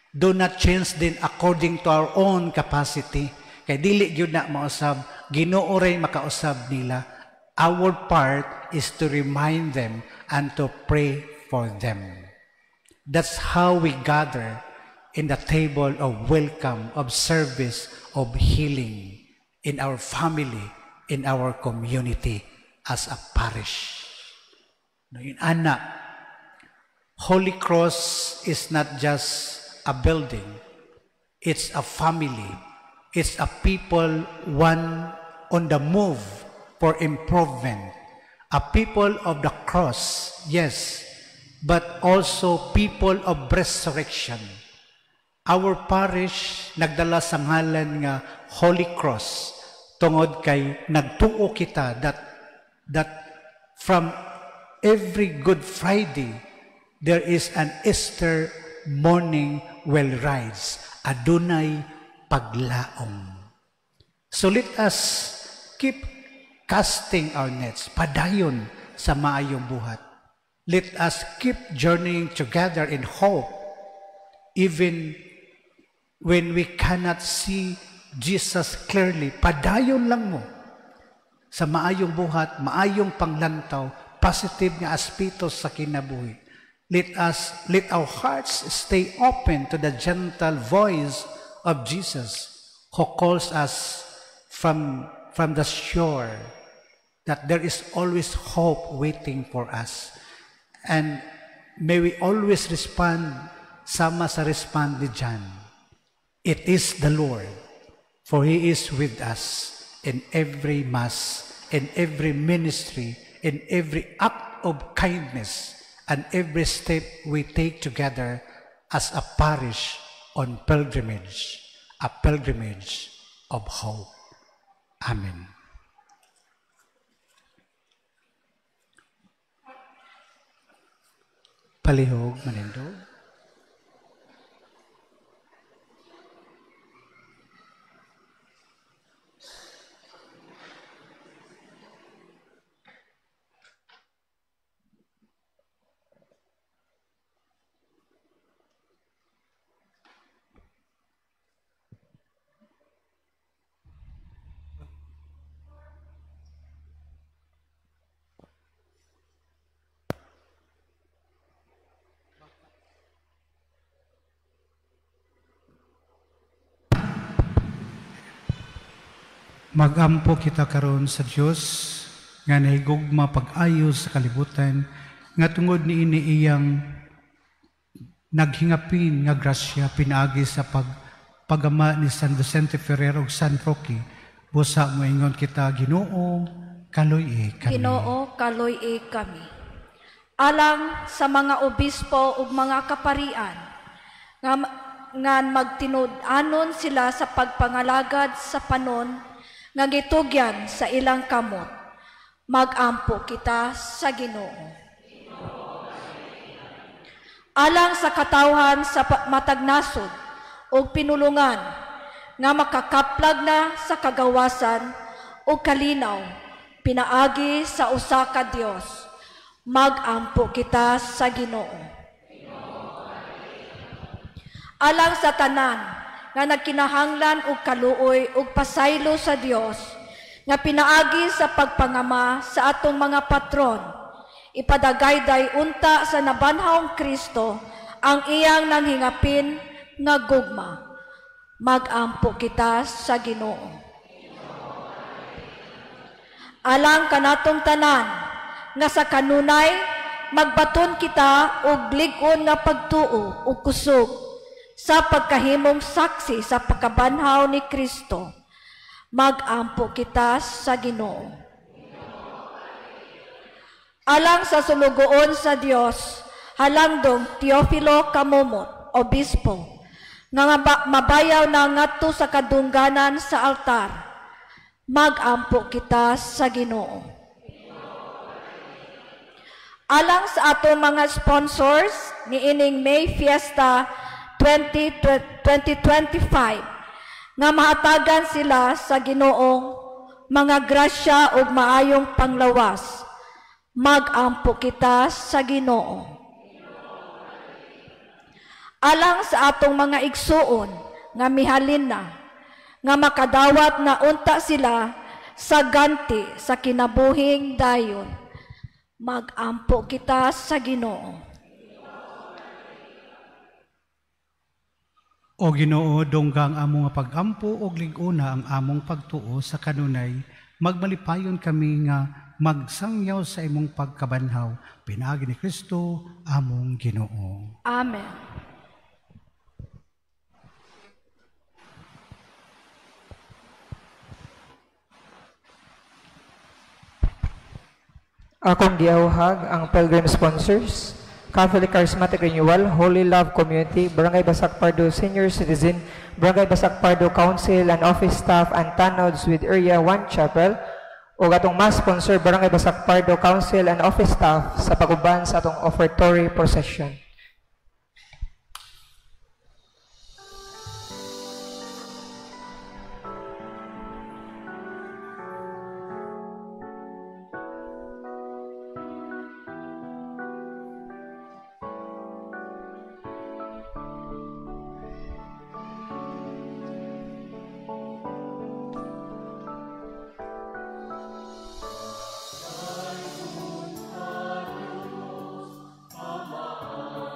Do not change them according to our own capacity. Kay dili gyud na mausab, Ginoo ray makausab nila. Our part is to remind them and to pray for them. That's how we gather in the table of welcome, of service, of healing in our family, in our community as a parish. No, yun, anak, Holy Cross is not just a building. It's a family. It's a people, one on the move for improvement. A people of the cross, yes, but also people of resurrection. Our parish nagdala sa ngalan nga Holy Cross tungod kay nagtuo kita that from every Good Friday there is an Easter morning will rise. Adunay paglaom. So let us keep casting our nets, padayon sa maayong buhat. Let us keep journeying together in hope, even when we cannot see Jesus clearly. Padayon lang mo sa maayong buhat, maayong panglantaw, positive nga aspitos sa kinabuhi. Let our hearts stay open to the gentle voice of Jesus who calls us from the shore, that there is always hope waiting for us. And may we always respond sama sa respond ni John. It is the Lord, for He is with us. in every mass, in every ministry, in every act of kindness, and every step we take together as a parish on pilgrimage, a pilgrimage of hope. Amen. Palihog, manindog. Magampo kita karon sa Dios nga nahigugma pag-ayos sa kalibutan nga tungod ni ini iyang naghingapin nga grasya pinaagi sa pagama ni San Vicente Ferrer ug San Roque. Busa mo ingon kita, Ginoo, kaloy kami. Ginoo, kaloy kami. Alang sa mga obispo ug mga kaparian nga magtinud-anon sila sa pagpangalagad sa panon nga gitugyan sa ilang kamot, magampo kita sa Ginoo. Alang sa katawhan sa matag-nasod o pinulungan nga makakaplag na sa kagawasan o kalinaw, pinaagi sa usa ka Dios, magampo kita sa Ginoo. Alang sa tanan nga nagkinahanglan og kaluoy ug pasaylo sa Dios nga pinaagi sa pagpangama sa atong mga patron, ipadagayday unta sa nabanhawng Kristo ang iyang nanghingapin nga gugma, magampo kita sa Ginoo. Alang kanatong tanan nga sa kanunay magbaton kita og lig-on nga pagtuo ug kusog sa pagkahimong saksi sa pagkabanhaw ni Kristo, magampo kita sa Ginoo. Alang sa sulugoon sa Dios, halangdong Teofilo Kamumot, obispo, nga mabayaw na ngadto sa kadungganan sa altar, magampo kita sa Ginoo. Alang sa ato mga sponsors ni ining May Fiesta 2025 nga mahatagan sila sa Ginoong mga grasya ug maayong panglawas, magampo kita sa Ginoo. Alang sa atong mga igsuon nga mihalin na nga makadawat na unta sila sa ganti sa kinabuhing dayon, magampo kita sa Ginoo. O Ginoo, donggang among pagampo og lig-una ang among pagtuo sa kanunay, magmalipayon kami nga magsangyaw sa imong pagkabanhaw, pinaagi ni Kristo among Ginoo. Amen. Akong giauhag ang pilgrim sponsors, Catholic Charismatic Renewal, Holy Love Community, Barangay Basak Pardo Senior Citizen, Barangay Basak Pardo Council and Office Staff and Tanods with Area 1 Chapel, o atong mas sponsor Barangay Basak Pardo Council and Office Staff sa paguban sa atong offertory procession. Ama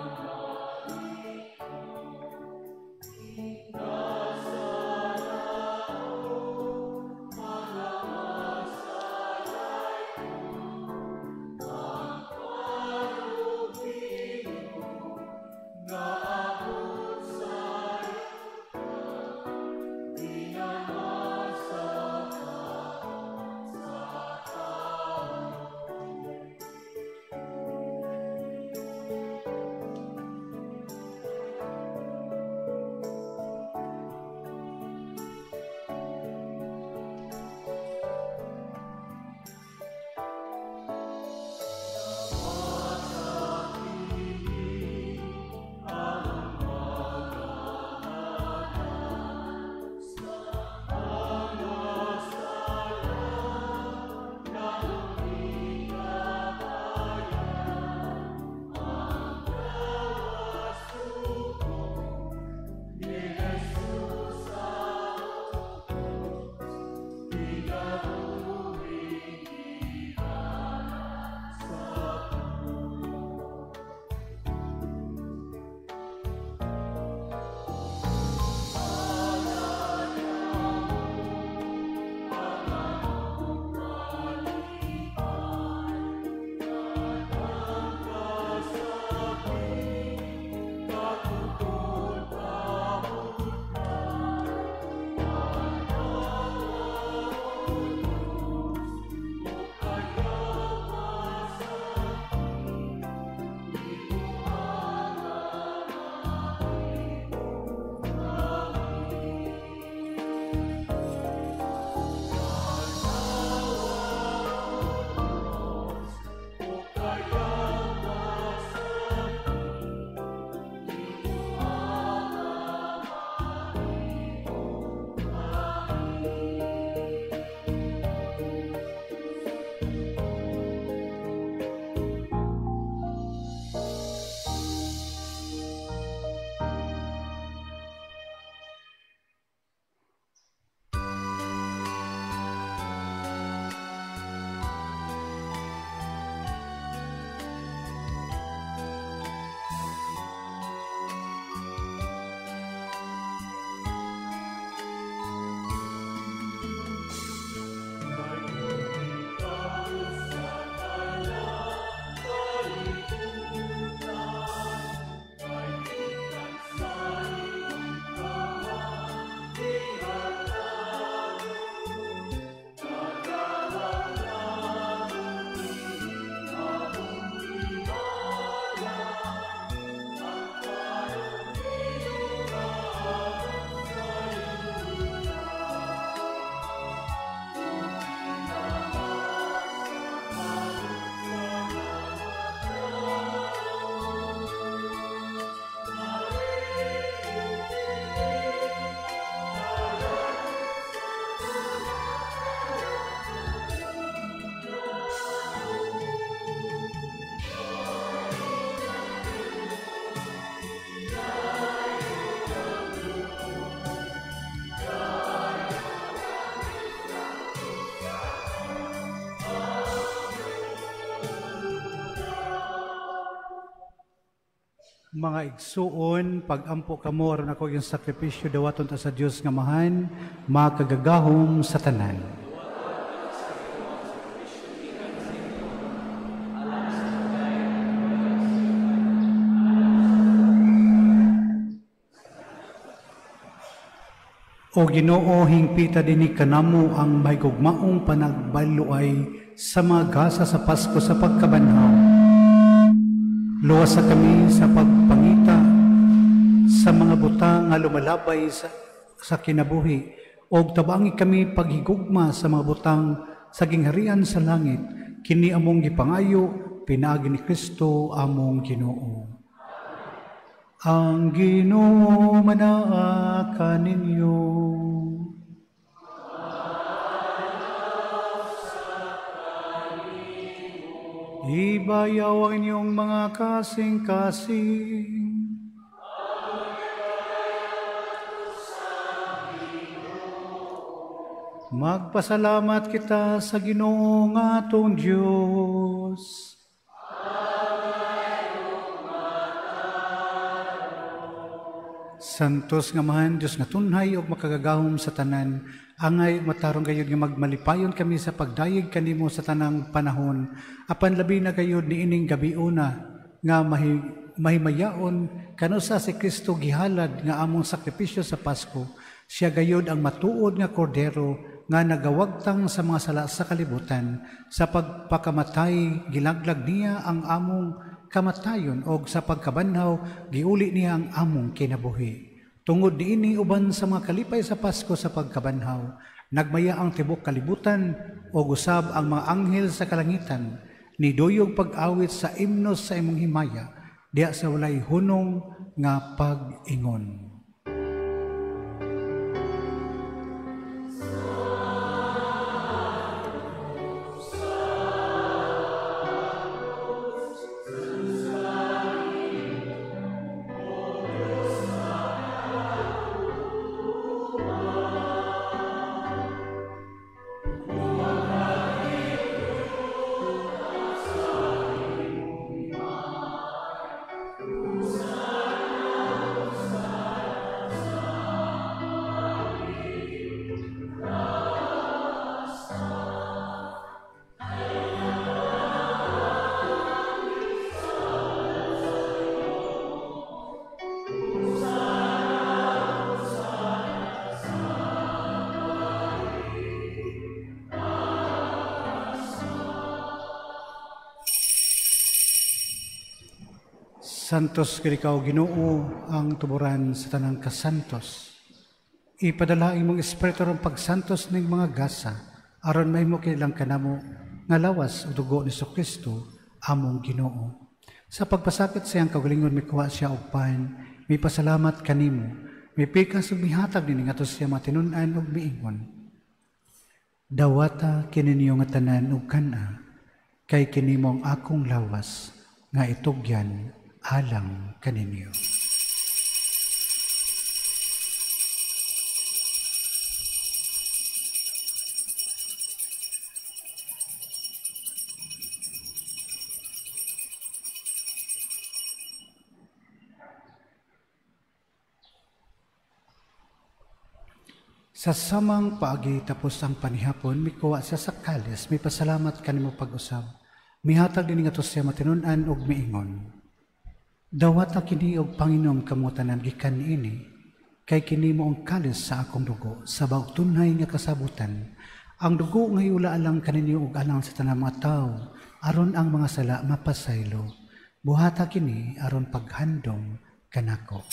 Mga igsuon, pag-ampo kamo aron ako yung sakripisyo dawaton ta sa Dios nga mahan, makagagahom sa tanan. O Ginoo, hingpita dinhi kanamo ang mahigugmaong panagbaluay sa mga gasa sa Pasko sa pagkabanhaw. Luwasa kami sa pagpangita sa mga butang nga lumalabay sa kinabuhi o tabangi kami paghigugma sa mga butang sa gingharian sa langit. Kini among gipangayo, pinaagi ni Kristo among Ginoo. Ang Ginoo manaa kaninyo. Ibayaw ang inyong mga kasing-kasing. Magpasalamat kita sa Ginoo nga atong Diyos. Santos nga mahan, Diyos nga tunhay o makagagahom sa tanan, angay matarong gayud nga magmalipayon kami sa pagdayeg kanimo sa tanang panahon, apan labi na gayud ni ining gabiuna nga mahimayaon kanusa si Kristo gihalad nga among sakripisyo sa Pasko. Siya gayud ang matuod nga kordero nga nagawagtang sa mga sala sa kalibutan. Sa pagpakamatay, gilaglag niya ang among kamatayon o sa pagkabanhaw, giuli niya ang among kinabuhi. Tungod niini uban sa mga kalipay sa Pasko sa pagkabanhaw, nagmaya ang tibok kalibutan o gusab ang mga anghel sa kalangitan, ni doyog pag-awit sa imnos sa imong himaya, diya sa walay hunong nga pag-ingon. Santos kay Ginoo ang tuburan sa tanang kasantos. Ipadala imong espiritu ron pagsantos ning mga gasa aron mahimo kilang kanamo nga lawas ug dugo ni Kristo among Ginoo. Sa pagpasakit siyang kagalingon mikuha siya og pan, may pasalamat kanimo. May pikas ug mihatag dinhi ngadto siya matinun-an ug miingon. Dawata kininyo nga tanan ug kana kay kinimo ang akong lawas nga itugyan alang kaninyo. Sa samang paagi tapos ang panihapon, mikuha siya sa kalis, may pasalamat kanimo pag-usab. Mihatag din nga to siya matinun-an ug miingon. Dawata kini og Panginoon kamo tanan gikan ini, kay kini mo ang kalis sa akong dugo, sa bawat tunay nga kasabutan. Ang dugo nga iula alang kaninyo ug alang sa tanang mga tao, aron ang mga sala mapasaylo. Buhata kini aron paghandom kanako.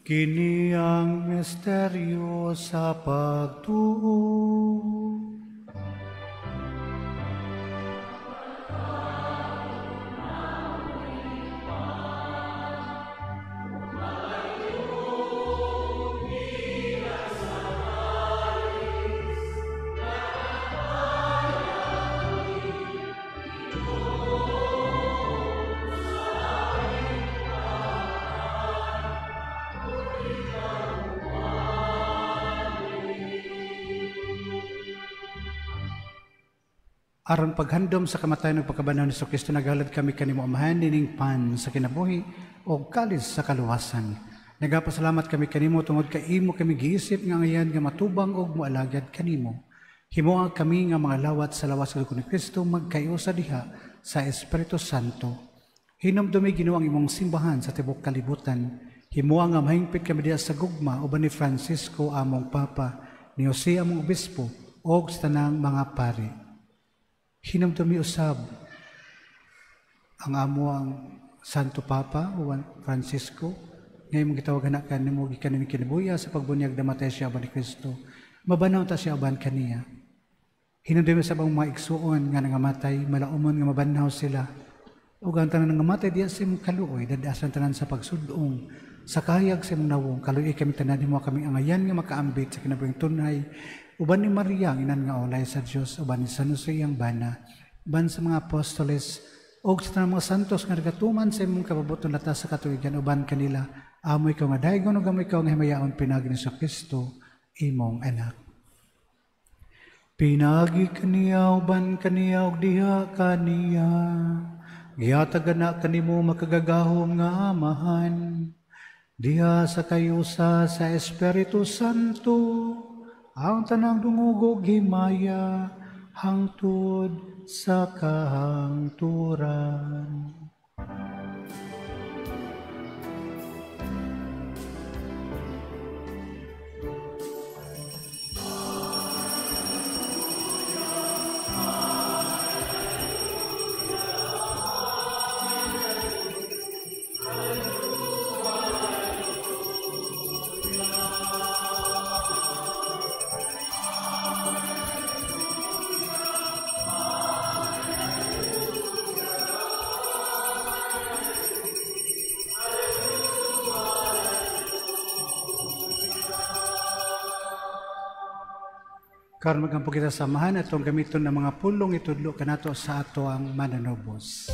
Kini ang misteryo sa pagtuo. Aron paghandom sa kamatayon ng pagkabanhaw ni Kristo, naghalad kami kanimo amahan nining pan sa kinabuhi o kalis sa kaluwasan. Nagapasalamat kami kanimo tungod kay imo kami giisip nga ngayan nga matubang og moalagad kanimo. Himuha kami nga mga lawat sa lawas sa dugo ni Kristo magkayo sa diha sa Espiritu Santo. Hinumdumi Ginoo ang imong simbahan sa tibok kalibutan. Himuha nga mahingpit kami diha sa gugma uban ni Francisco among Papa, ni Jose among Obispo og sa tanang mga pari. Hinumdumi usab ang amuang Santo Papa Juan Francisco ngayon mong gitawag na kanimo gikan ni kinabuya sa pagbunyag namatay siya aban ni Kristo. Mabanaw ta siya aban kaniya. Hinumdumi sa mga igsuon nga nangamatay, malaumon nga mabanaw sila. Ug ang tanan nangamatay diya sa imong kaluoy, dadasan tanan sa pagsudong, sa kahayag sa imong nawong, kaluoy kami tanan mo kami angayan nga makaambit sa kinabuhing tunay. Uban ni Maria, inan nga ulay sa Dios, uban ni San Jose ang bana, uban sa mga apostoles, og sa mga santos nga nagatuman sa imong kababuton lata sa katuigan, uban kanila, amoy ikaw nga daygon ug amoy ikaw nga himayaon pinagi ni Kristo, imong anak. Pinagi kaniya, uban kaniya, og diha kaniya, gihatagan na kanimo makagagahom nga amahan, diha sa kayusa sa Espiritu Santo, ang tanang dungog himaya hangtod sa kahangturan. Karon magampo kita samahan atong gamiton ng mga pulong itudlo kanato sa ato ang mananobos.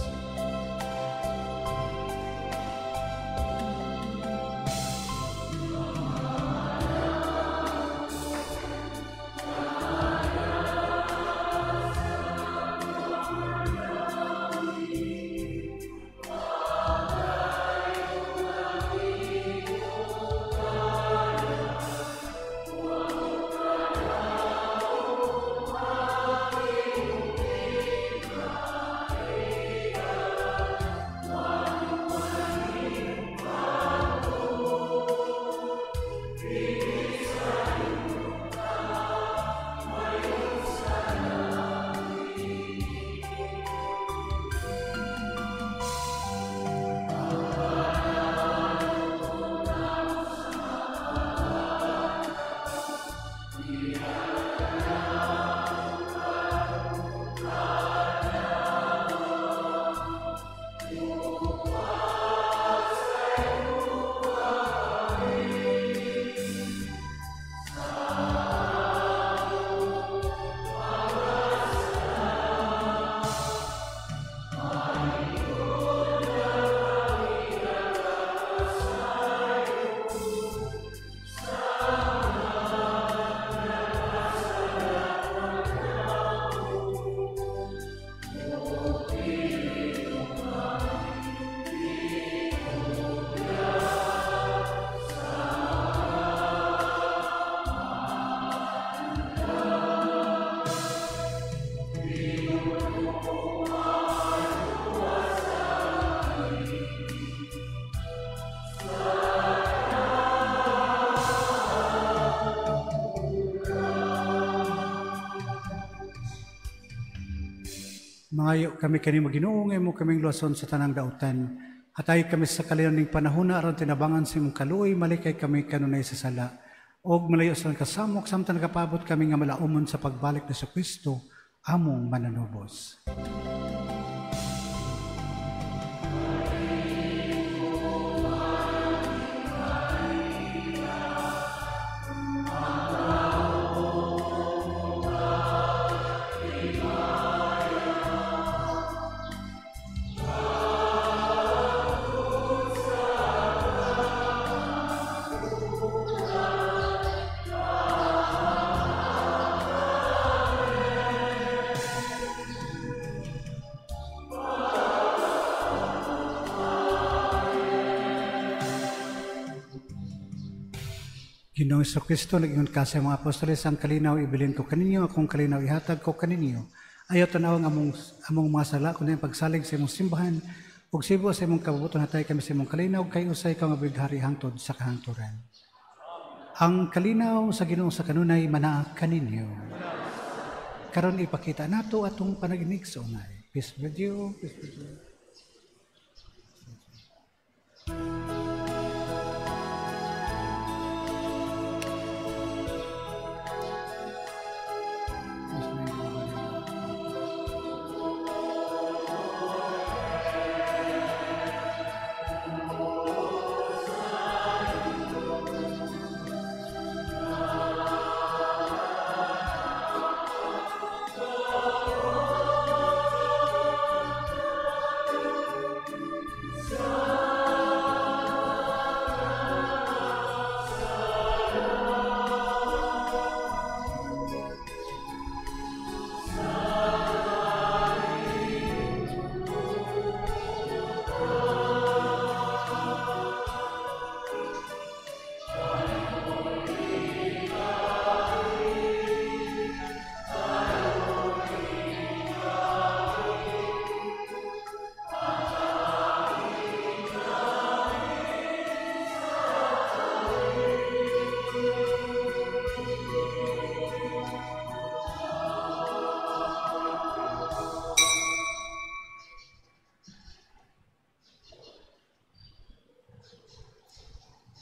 Mangayo kami kanimo Ginoo nga imo kaming luwason sa tanang dautan. Hatay kami sa kalilaning panahon aron tinabangan sa imong kaluoy, malikay kami kanunay sa sala. Og malayo sa kasamok samtang nakapabot kami nga malaumon sa pagbalik ni Kristo, among mananubos. Ginoong Kristo, nag-ingon ka sa mga apostoles, ang kalinaw ibilin ko kaninyo, akong kalinaw ihatag ko kaninyo. Ayaw tanawang among mga sala, kundi ang pagsalig sa imong simbahan, ug sibo sa imong kabubuton hatay kami sa imong kalinaw, kay usay ka nga bighari hangtod sa kahangturan. Ang kalinaw sa Ginoong sa kanunay manaa kaninyo. Karon ipakita nato atong panaginig sa unay. Peace with you. Peace with you.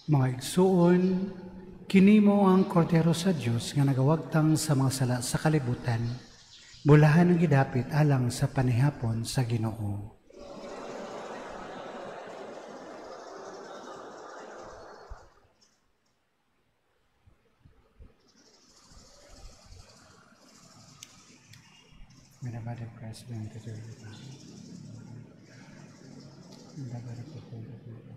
Mga igsuon, kini mo ang kordero sa Dios nga nagawagtang sa mga sala sa kalibutan, bulahan ang gidapit alang sa panihapon sa Ginoo. May the body of Christ being to do it. The body of Christ.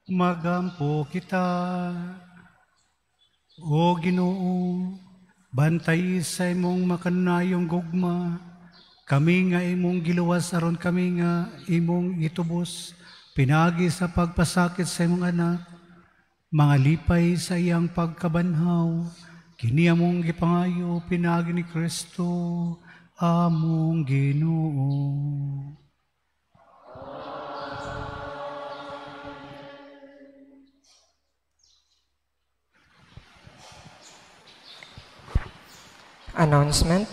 Magampo kita, O Ginoo, bantay sa imong makanayong gugma, kami nga imong giluwas aron kami nga imong itubos, pinagi sa pagpasakit sa imong anak, mga lipay sa iyang pagkabanhaw, kini among gipangayo, pinagi ni Kristo, among Ginoo. Announcement.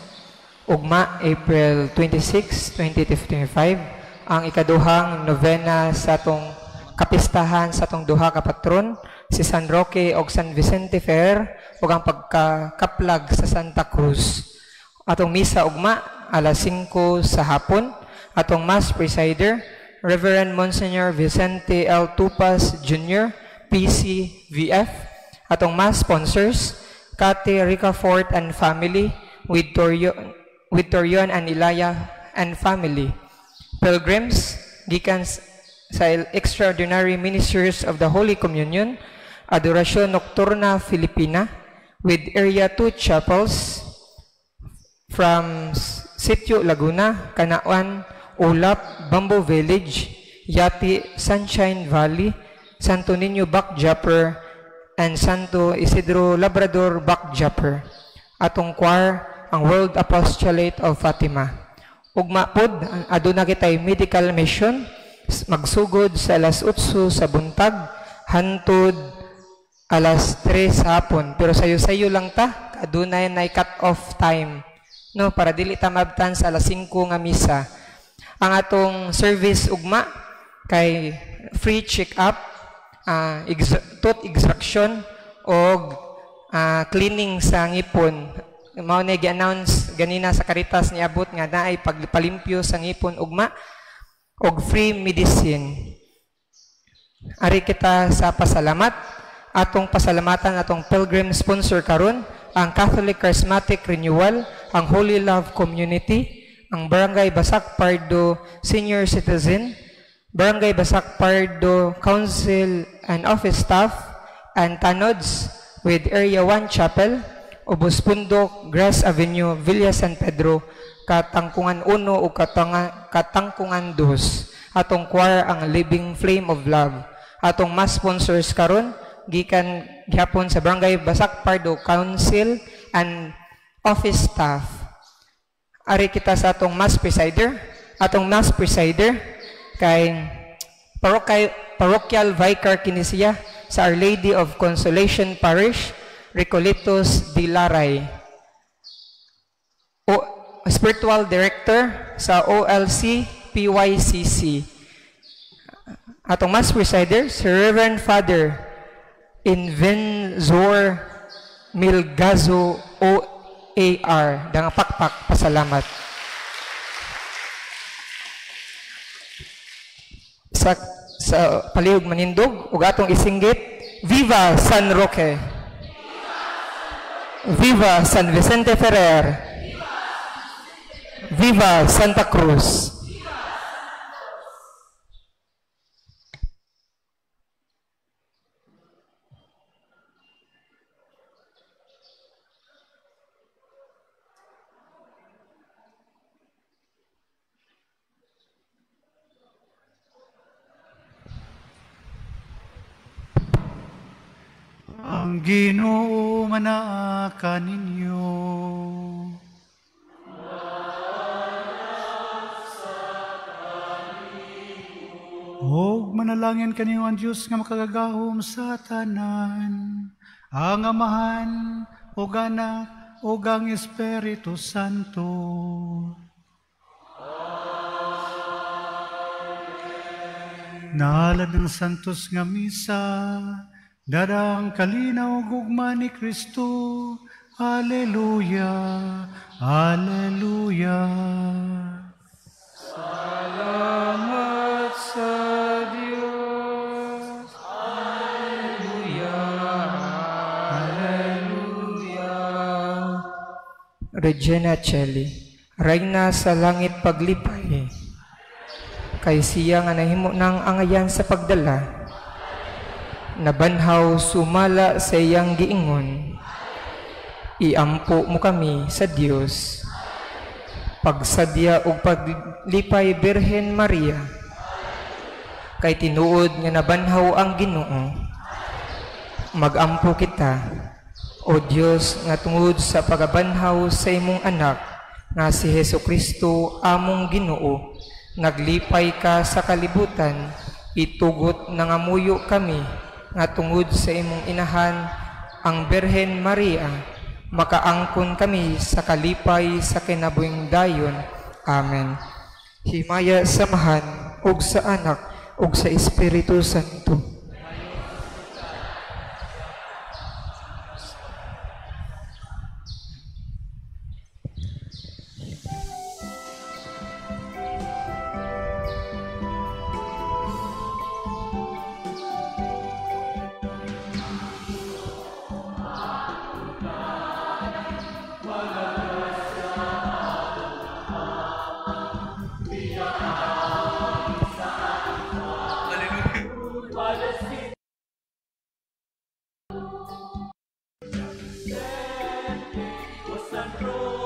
Ugma, April 26, 2025, ang ikaduhang novena sa atong kapistahan sa atong duha ka patron, si San Roque o San Vicente Fair, ug ang pagkakaplag sa Santa Cruz. Atong misa ugma, alas 5 sa hapon. Atong Mass Presider, Reverend Monsignor Vicente L. Tupas Jr., PC, VF. Atong Mass Sponsors, Kate Ricafort and family, with Torion and Ilaya and family. Pilgrims, gikan sa Extraordinary Ministers of the Holy Communion, Adoracion Nocturna Filipina, with Area 2 chapels from Sitio Laguna, Canauan, Ulap, Bamboo Village, Yati, Sunshine Valley, Santo Niño Backjumper, and Santo Isidro Labrador Backjumper. Atong choir, ang World Apostolate of Fatima. Ugma pod, aduna kitay medical mission, magsugod sa alas 8 sa buntag, hantod alas 3 sa hapon. Pero sayo-sayo lang ta, adunay na cut-off time. No, para dili ta mabtan sa alas 5 nga misa. Ang atong service ugma, kay free check-up, tooth extraction o cleaning sa ngipon. Mao na gi-announce ganina sa Caritas ni abot nga naay pagpalimpyo sa ngipon ugma og free medicine. Ari kita sa pasalamat, atong pasalamatan atong pilgrim sponsor karon, ang Catholic Charismatic Renewal, ang Holy Love Community, ang Barangay Basak Pardo Senior Citizen, Barangay Basak Pardo Council and Office Staff, and Tanods with Area 1 Chapel, Ubos Pundok, Grass Avenue, Villa San Pedro, Katangkungan 1 o Katangkungan 2. Atong choir ang Living Flame of Love. Atong mass sponsors karon gikan gihapon sa Barangay Basak Pardo Council and office staff. Ari kita sa atong mass presider. Atong mass presider kay parochial vicar kinisiya sa Our Lady of Consolation Parish, Recoletos de Laray. Spiritual Director sa OLC PYCC. Atong mass presider, si Reverend Father Invenzor Milgazo OAR. Dang pakpak, pasalamat. Sa palihog manindog, ug atong isinggit, Viva San Roque! Viva San Vicente Ferrer! Viva Santa Cruz! Ang Ginoo manaka ninyo. Og manalangin kaniyo ang Diyos nga makagagahom sa tanan, ang Amahan, ug Anak, ug ang Espiritu Santo. Naalad ng santos nga misa, dadang kalinaw gugma ni Kristo. Hallelujah, Hallelujah. Salamat sa Diyos. Hallelujah, Hallelujah. Regina Celli, Reyna sa langit paglipay, kay siya nga nahimo ng angayan sa pagdala, nabanhaw sumala sa iyang giingon, iampo mo kami sa Dios. Pagsadya o paglipay Birhen Maria, kay tinuod nga nabanhaw ang Ginoo, magampo kita, o Dios, nga tungod sa pagabanhaw sa imong anak, nga si Hesukristo among Ginoo, naglipay ka sa kalibutan, itugot nangamuyo kami, nga tungod sa imong inahan, ang Birhen Maria, makaangkon kami sa kalipay sa kinabuhing dayon. Amen. Himaya samahan, ug sa Anak, ug sa Espiritu Santo. San Roque.